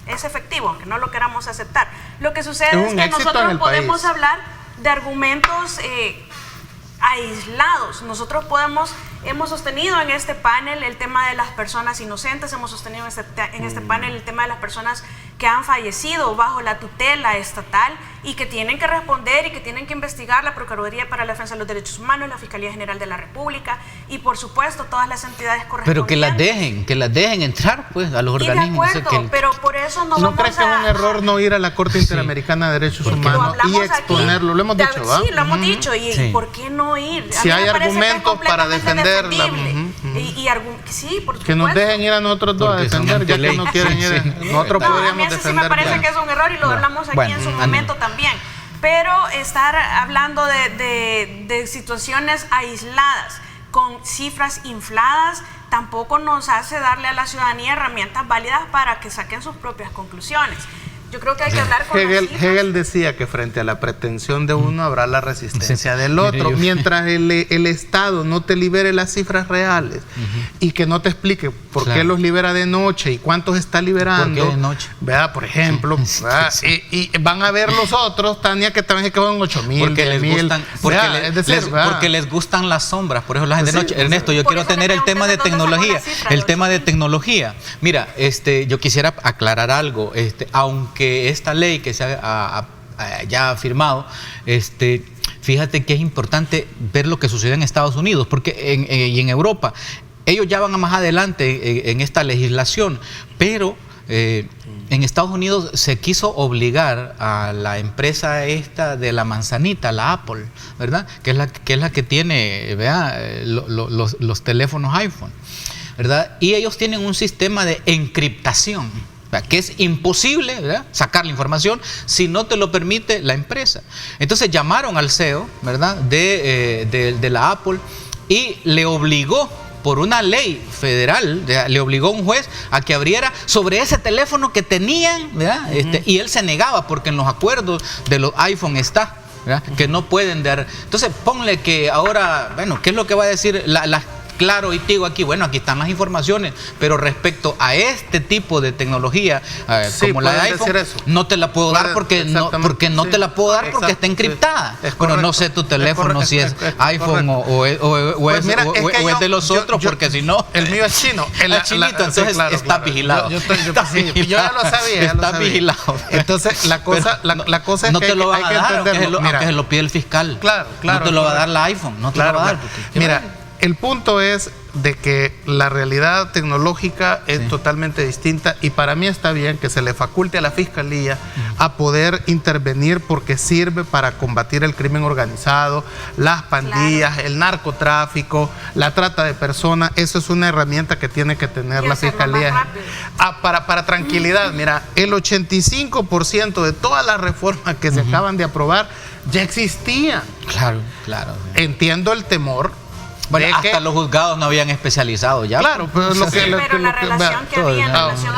es efectivo, aunque no lo queramos aceptar. Lo que sucede es que nosotros podemos hablar de argumentos aislados. Nosotros hemos sostenido en este panel el tema de las personas inocentes, hemos sostenido en este panel el tema de las personas que han fallecido bajo la tutela estatal y que tienen que responder y que tienen que investigar la Procuraduría para la Defensa de los Derechos Humanos, la Fiscalía General de la República y por supuesto todas las entidades correspondientes. Pero que las dejen entrar pues a los organismos. De acuerdo, pero por eso no vamos crees que es un error no ir a la Corte Interamericana de Derechos Humanos y exponerlo? Lo hemos dicho, ¿va? Sí, lo hemos dicho. ¿Y por qué no ir? Si hay argumentos para defenderla. Sí, por supuesto. Que nos dejen ir a nosotros dos a defender, ya que no quieren ir. Nosotros podríamos defender. Sí me parece que es un error y lo hablamos aquí en su momento también. Pero estar hablando de situaciones aisladas con cifras infladas tampoco nos hace darle a la ciudadanía herramientas válidas para que saquen sus propias conclusiones. Yo creo que hay que hablar con Hegel decía que frente a la pretensión de uno habrá la resistencia del otro. Mientras el Estado no te libere las cifras reales y que no te explique por qué los libera de noche y cuántos está liberando. ¿Por qué de noche? ¿Verdad? Por ejemplo. Y van a ver los otros, Tania, que también que van 8,000, porque les gustan las sombras. Por eso las de noche. Ernesto, yo quiero tener el tema de tecnología. El tema de tecnología. Mira, yo quisiera aclarar algo. Aunque esta ley que se ha ya firmado, fíjate que es importante ver lo que sucede en Estados Unidos, porque y en Europa, ellos ya van más adelante en esta legislación, pero en Estados Unidos se quiso obligar a la empresa esta de la manzanita, la Apple, ¿verdad? Que es la que tiene, ¿verdad? Los teléfonos iPhone, ¿verdad? Y ellos tienen un sistema de encriptación, que es imposible, ¿verdad?, sacar la información si no te lo permite la empresa. Entonces llamaron al CEO, ¿verdad?, de la Apple y le obligó, por una ley federal, le obligó a un juez a que abriera sobre ese teléfono que tenían, ¿verdad? Y él se negaba porque en los acuerdos de los iPhone está, ¿verdad?, que no pueden dar. Entonces ponle que ahora, bueno, ¿qué es lo que va a decir Claro, y te digo aquí, bueno, aquí están las informaciones, pero respecto a este tipo de tecnología, como la de iPhone, no te la puedo dar porque no te la puedo dar porque está encriptada. Bueno, no sé tu teléfono si es iPhone o es de los otros, porque si no... El mío es chino. Es chinito, entonces está vigilado. Yo ya lo sabía. Está vigilado. Entonces, la cosa es no que te lo van a dar, aunque se lo pide el fiscal. Claro. No te lo va a dar la iPhone, no te lo va a dar. Mira, el punto es de que la realidad tecnológica es totalmente distinta y para mí está bien que se le faculte a la Fiscalía a poder intervenir porque sirve para combatir el crimen organizado, las pandillas, el narcotráfico, la trata de personas. Eso es una herramienta que tiene que tener la Fiscalía. Para tranquilidad, mira, el 85% de todas las reformas que se acaban de aprobar ya existían. Claro. Entiendo el temor. Bueno, hasta los juzgados no habían especializado ya. Claro, pero pero la relación que había en relación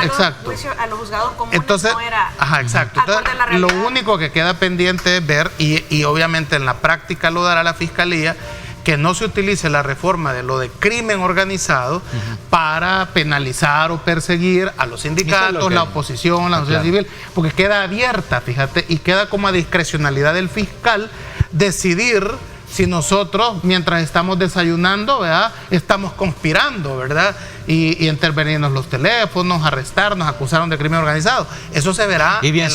a los juzgados comunes no era. Exacto. Entonces, lo único que queda pendiente es ver, y obviamente en la práctica lo dará la Fiscalía, que no se utilice la reforma de lo de crimen organizado para penalizar o perseguir a los sindicatos, la oposición, la sociedad civil, porque queda abierta, fíjate, y queda como a discrecionalidad del fiscal decidir si nosotros, mientras estamos desayunando, ¿verdad?, estamos conspirando, ¿verdad?, y intervenirnos los teléfonos, arrestarnos, acusarnos de crimen organizado. Eso se verá. Y bien,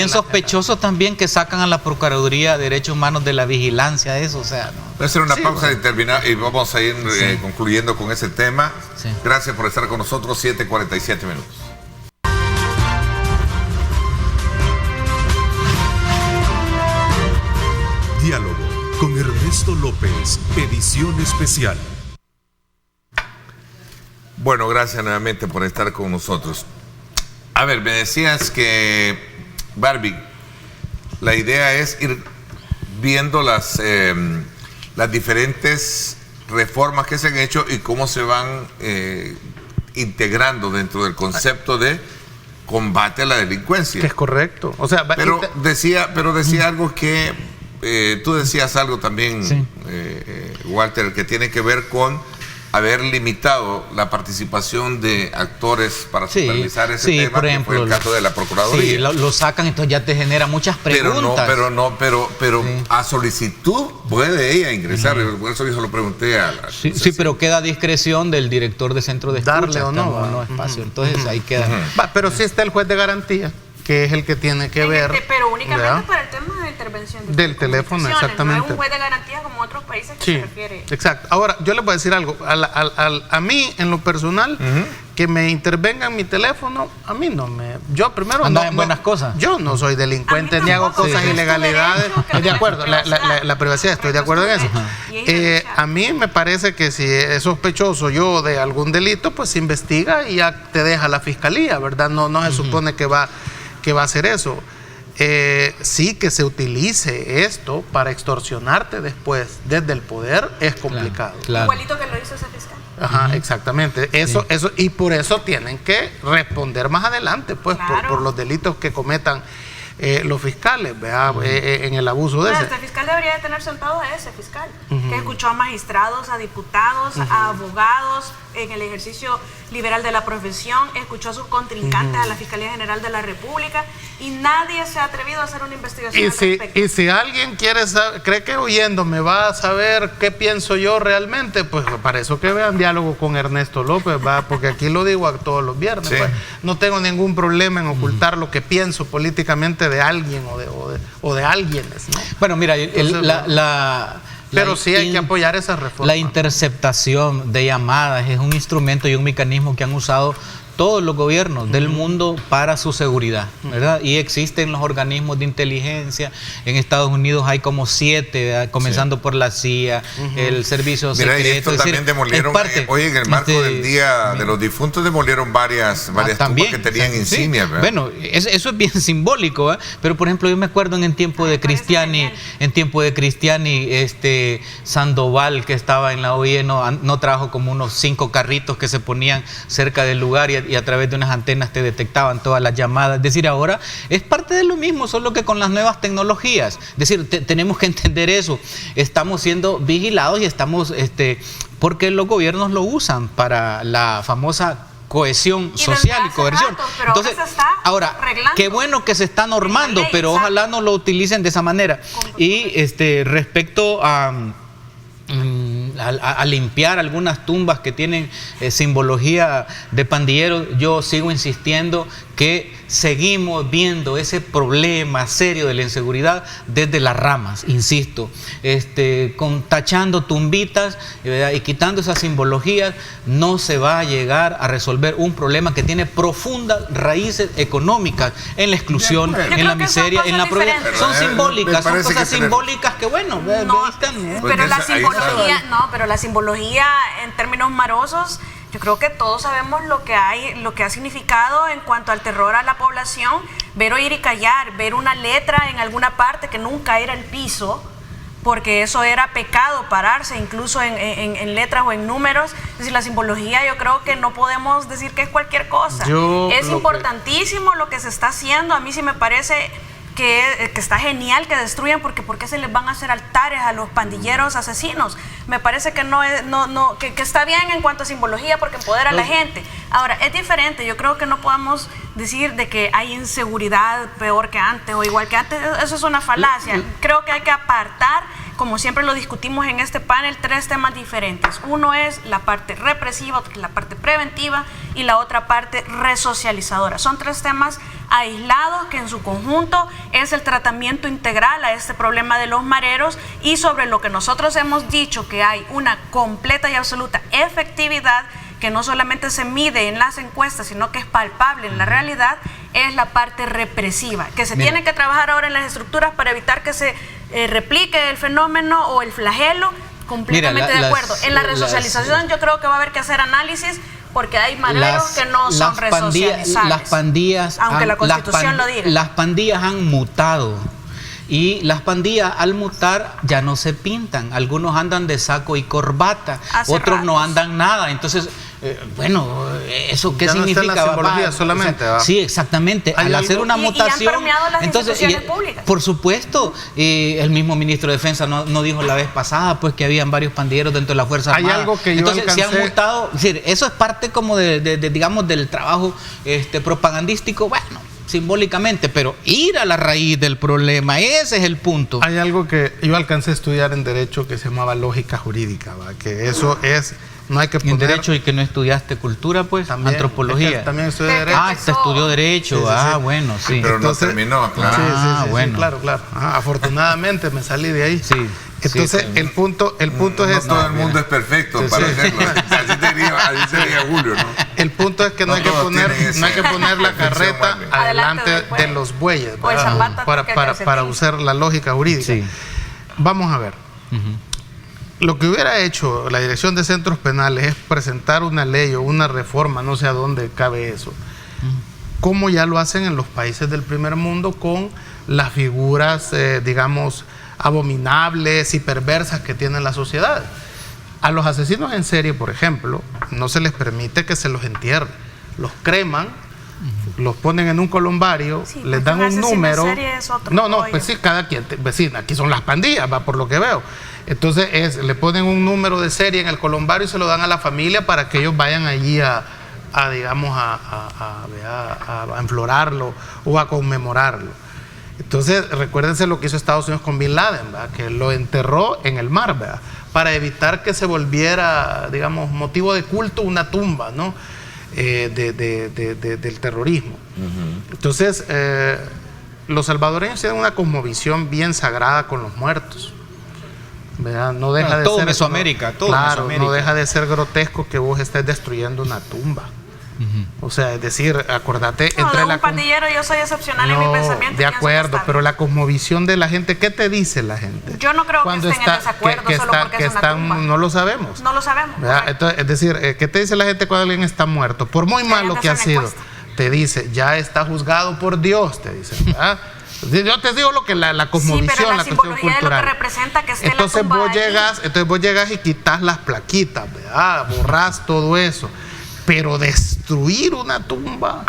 sospechoso también que sacan a la Procuraduría de Derechos Humanos de la vigilancia de eso. O sea, ¿no? Voy a hacer una pausa de terminar y vamos a ir concluyendo con ese tema. Gracias por estar con nosotros, 7:47 minutos. Diálogo con Ernesto López, edición especial. Bueno, gracias nuevamente por estar con nosotros. A ver, me decías que, Barbie, la idea es ir viendo las diferentes reformas que se han hecho y cómo se van integrando dentro del concepto de combate a la delincuencia. Que es correcto. O sea, pero decía algo que tú decías algo también, Walter, que tiene que ver con haber limitado la participación de actores para supervisar ese tema, por ejemplo, que fue el caso de la Procuraduría. Sí, lo sacan, entonces ya te genera muchas preguntas. Pero a solicitud puede ella ingresar, por eso yo se lo pregunté a la... Sí, pero queda a discreción del director de centro de escucha. Darle o no espacio, entonces ahí queda. Pero sí está el juez de garantía, que es el que tiene que ver. Pero únicamente para el tema de intervención del teléfono, exactamente. No es un juez de garantía como otros países que se refiere. Exacto. Ahora, yo les voy a decir algo. A mí, en lo personal, que me intervenga en mi teléfono, a mí no me... Yo primero... Anda en buenas cosas. Yo no soy delincuente ni hago cosas ilegalidades. Estoy de acuerdo. La privacidad, estoy de acuerdo en eso. A mí me parece que si es sospechoso yo de algún delito, pues se investiga y ya te deja la fiscalía, ¿verdad? No se supone que va a hacer eso. Sí, que se utilice esto para extorsionarte después desde el poder es complicado. Claro. Igualito que lo hizo ese fiscal. Ajá, exactamente. Eso, y por eso tienen que responder más adelante, pues, por los delitos que cometan los fiscales, en el abuso de ese. Este fiscal debería de tener sentado a ese fiscal, que escuchó a magistrados, a diputados, a abogados en el ejercicio liberal de la profesión, escuchó a sus contrincantes a la Fiscalía General de la República y nadie se ha atrevido a hacer una investigación al respecto. Y si alguien cree que oyéndome va a saber qué pienso yo realmente, pues para eso que vean Diálogo con Ernesto López, porque aquí lo digo todos los viernes. Pues, no tengo ningún problema en ocultar lo que pienso políticamente de alguien o de alguienes, ¿no? Bueno, mira, pero sí hay que apoyar esa reforma. La interceptación de llamadas es un instrumento y un mecanismo que han usado todos los gobiernos del mundo para su seguridad, ¿verdad? Y existen los organismos de inteligencia. En Estados Unidos hay como 7, ¿verdad? Comenzando por la CIA, el Servicio Secreto. Mira, y esto también demolieron, hoy en el marco del Día de los Difuntos, demolieron varias tumbas que tenían insignias, ¿verdad? Bueno, eso es bien simbólico, ¿verdad? Pero por ejemplo, yo me acuerdo en tiempo de Cristiani, Sandoval, que estaba en la OIE, no trajo como unos 5 carritos que se ponían cerca del lugar y a través de unas antenas te detectaban todas las llamadas. Es decir, ahora es parte de lo mismo, solo que con las nuevas tecnologías. Es decir, tenemos que entender eso. Estamos siendo vigilados y estamos, porque los gobiernos lo usan para la famosa cohesión social y coerción. Entonces, ahora, qué bueno que se está normando, pero ojalá no lo utilicen de esa manera. Y respecto a limpiar algunas tumbas que tienen simbología de pandilleros, yo sigo insistiendo que seguimos viendo ese problema serio de la inseguridad desde las ramas, insisto, tachando tumbitas, ¿verdad?, y quitando esas simbologías, no se va a llegar a resolver un problema que tiene profundas raíces económicas en la exclusión, en la miseria, en la pobreza. Son simbólicas, son cosas simbólicas que, bueno, pero la simbología, pero la simbología en términos marosos, yo creo que todos sabemos lo que ha significado en cuanto al terror a la población, ver, oír y callar, ver una letra en alguna parte que nunca era el piso, porque eso era pecado, pararse incluso en letras o en números. Es decir, la simbología, yo creo que no podemos decir que es cualquier cosa. Es importantísimo lo que se está haciendo. A mí sí me parece que está genial que destruyan, porque ¿por qué se les van a hacer altares a los pandilleros asesinos? Me parece que que está bien en cuanto a simbología, porque empodera a la gente. Ahora, es diferente. Yo creo que no podemos decir de que hay inseguridad peor que antes o igual que antes. Eso es una falacia. Creo que hay que apartar, como siempre lo discutimos en este panel, 3 temas diferentes. Uno es la parte represiva, la parte preventiva, y la otra parte resocializadora. Son 3 temas aislados que en su conjunto es el tratamiento integral a este problema de los mareros, y sobre lo que nosotros hemos dicho que hay una completa y absoluta efectividad, que no solamente se mide en las encuestas, sino que es palpable en la realidad, es la parte represiva, que se tiene que trabajar ahora en las estructuras para evitar que se replique el fenómeno o el flagelo. Completamente de acuerdo. En la resocialización yo creo que va a haber que hacer análisis, porque hay mareros que no son resocializables. Las pandillas, aunque la Constitución lo diga. Las pandillas han mutado. Y las pandillas, al mutar, ya no se pintan. Algunos andan de saco y corbata, otros no andan nada. Entonces, bueno, ¿eso qué significa? No está en la simbología solamente, ¿va? Sí, exactamente. Al hacer una mutación... Y han permeado las instituciones públicas. Por supuesto, el mismo ministro de Defensa no dijo la vez pasada pues que habían varios pandilleros dentro de la Fuerza Armada. Hay algo que yo Entonces, se han mutado. Es decir, eso es parte como digamos, del trabajo propagandístico, bueno, simbólicamente, pero ir a la raíz del problema, ese es el punto. Hay algo que yo alcancé a estudiar en Derecho que se llamaba lógica jurídica, ¿va? Que eso es, no hay que poner... En Derecho, y que no estudiaste cultura, pues, también, antropología. Es que también estudié Derecho. Se estudió Derecho, sí. Bueno, sí. Pero entonces, no terminó, claro. Sí, bueno. Claro. Afortunadamente me salí de ahí. Sí. Entonces, el punto es no todo el mundo es perfecto para hacerlo. Así sería Julio, ¿no? El punto es que no hay que poner la carreta adelante de los bueyes para usar la lógica jurídica. Sí. Vamos a ver. Lo que hubiera hecho la Dirección de Centros Penales es presentar una ley o una reforma, no sé a dónde cabe eso, como ya lo hacen en los países del primer mundo con las figuras, digamos, abominables y perversas que tiene la sociedad. A los asesinos en serie, por ejemplo, no se les permite que se los entierre. Los creman, los ponen en un columbario, les dan un número. Pues sí, cada quien, aquí son las pandillas, va, por lo que veo. Entonces le ponen un número de serie en el columbario y se lo dan a la familia para que ellos vayan allí a enflorarlo o a conmemorarlo. Entonces, recuérdense lo que hizo Estados Unidos con Bin Laden, ¿verdad? Que lo enterró en el mar, ¿verdad? Para evitar que se volviera, digamos, motivo de culto una tumba, ¿no? Del terrorismo. Entonces, los salvadoreños tienen una cosmovisión bien sagrada con los muertos, ¿verdad? No deja de todo ser... Mesoamérica, todo claro, Mesoamérica. No deja de ser grotesco que vos estés destruyendo una tumba. O sea, es decir, acordate... un pandillero yo soy excepcional en mi pensamiento. De acuerdo, pero la cosmovisión de la gente, ¿qué te dice la gente? Yo no creo que estén en desacuerdo solo porque es una tumba. No lo sabemos. No lo sabemos. Entonces, es decir, ¿qué te dice la gente cuando alguien está muerto? Por muy malo que ha sido, te dice, ya está juzgado por Dios, te dice, ¿verdad? Yo te digo lo que la cosmovisión, pero la cuestión cultural. Es lo que representa que esté entonces la tumba vos llegas y quitas las plaquitas, ¿verdad? Borrás todo eso. Pero destruir una tumba,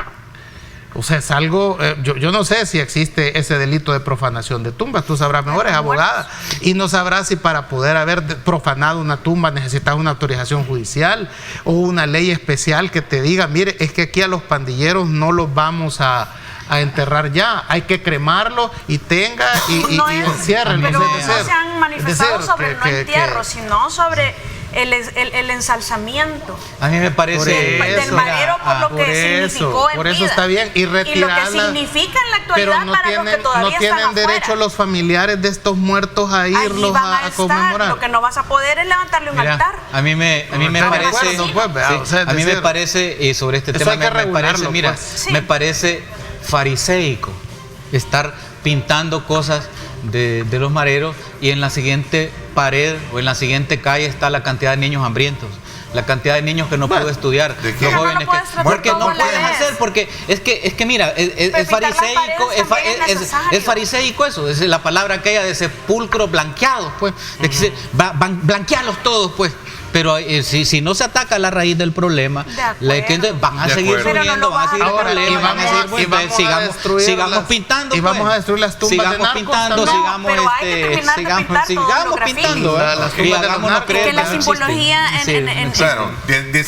o sea, es algo, yo no sé si existe ese delito de profanación de tumbas, tú sabrás mejor, es abogada, y no sabrás si para poder haber profanado una tumba necesitas una autorización judicial o una ley especial que te diga, mire, es que aquí a los pandilleros no los vamos a enterrar ya, hay que cremarlo y encierren. Pero no se han manifestado sobre el no entierro, sino sobre el ensalzamiento. A mí me parece del madero por lo que significó en por eso vida. está bien. Y retirarla, lo que significa en la actualidad pero no para tienen, los que todavía no tienen están derecho afuera. los familiares de estos muertos a irlos a conmemorar. Lo que no vas a poder es levantarle un altar. A mí me parece, y sobre este tema me parece fariseico estar pintando cosas de los mareros, y en la siguiente pared o en la siguiente calle está la cantidad de niños hambrientos, la cantidad de niños que no pueden estudiar, los jóvenes porque no pueden hacer, porque es que mira, es fariseico eso, es la palabra aquella de sepulcro blanqueado, pues, de que se blanquearlos todos, pues. Pero si no se ataca la raíz del problema, van a seguir subiendo, van a seguir problemas, van a seguir, sigamos pintando, y vamos a destruir las tumbas de narcos, sigamos pintando, las tumbas de los narcos, que la simbología en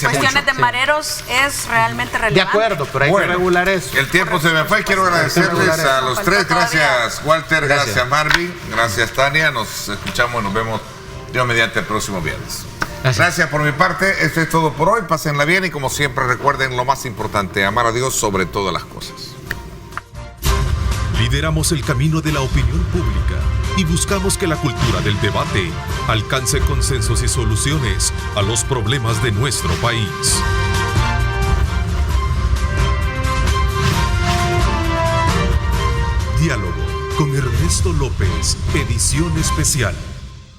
cuestiones de mareros es realmente relevante. De acuerdo, pero hay que regular eso. El tiempo se me fue, quiero agradecerles a los tres, gracias Walter, gracias Marvin, gracias Tania, nos escuchamos y nos vemos Dios mediante el próximo viernes. Gracias por mi parte, esto es todo por hoy, pásenla bien y como siempre recuerden lo más importante, amar a Dios sobre todas las cosas. Lideramos el camino de la opinión pública y buscamos que la cultura del debate alcance consensos y soluciones a los problemas de nuestro país. Diálogo con Ernesto López, edición especial.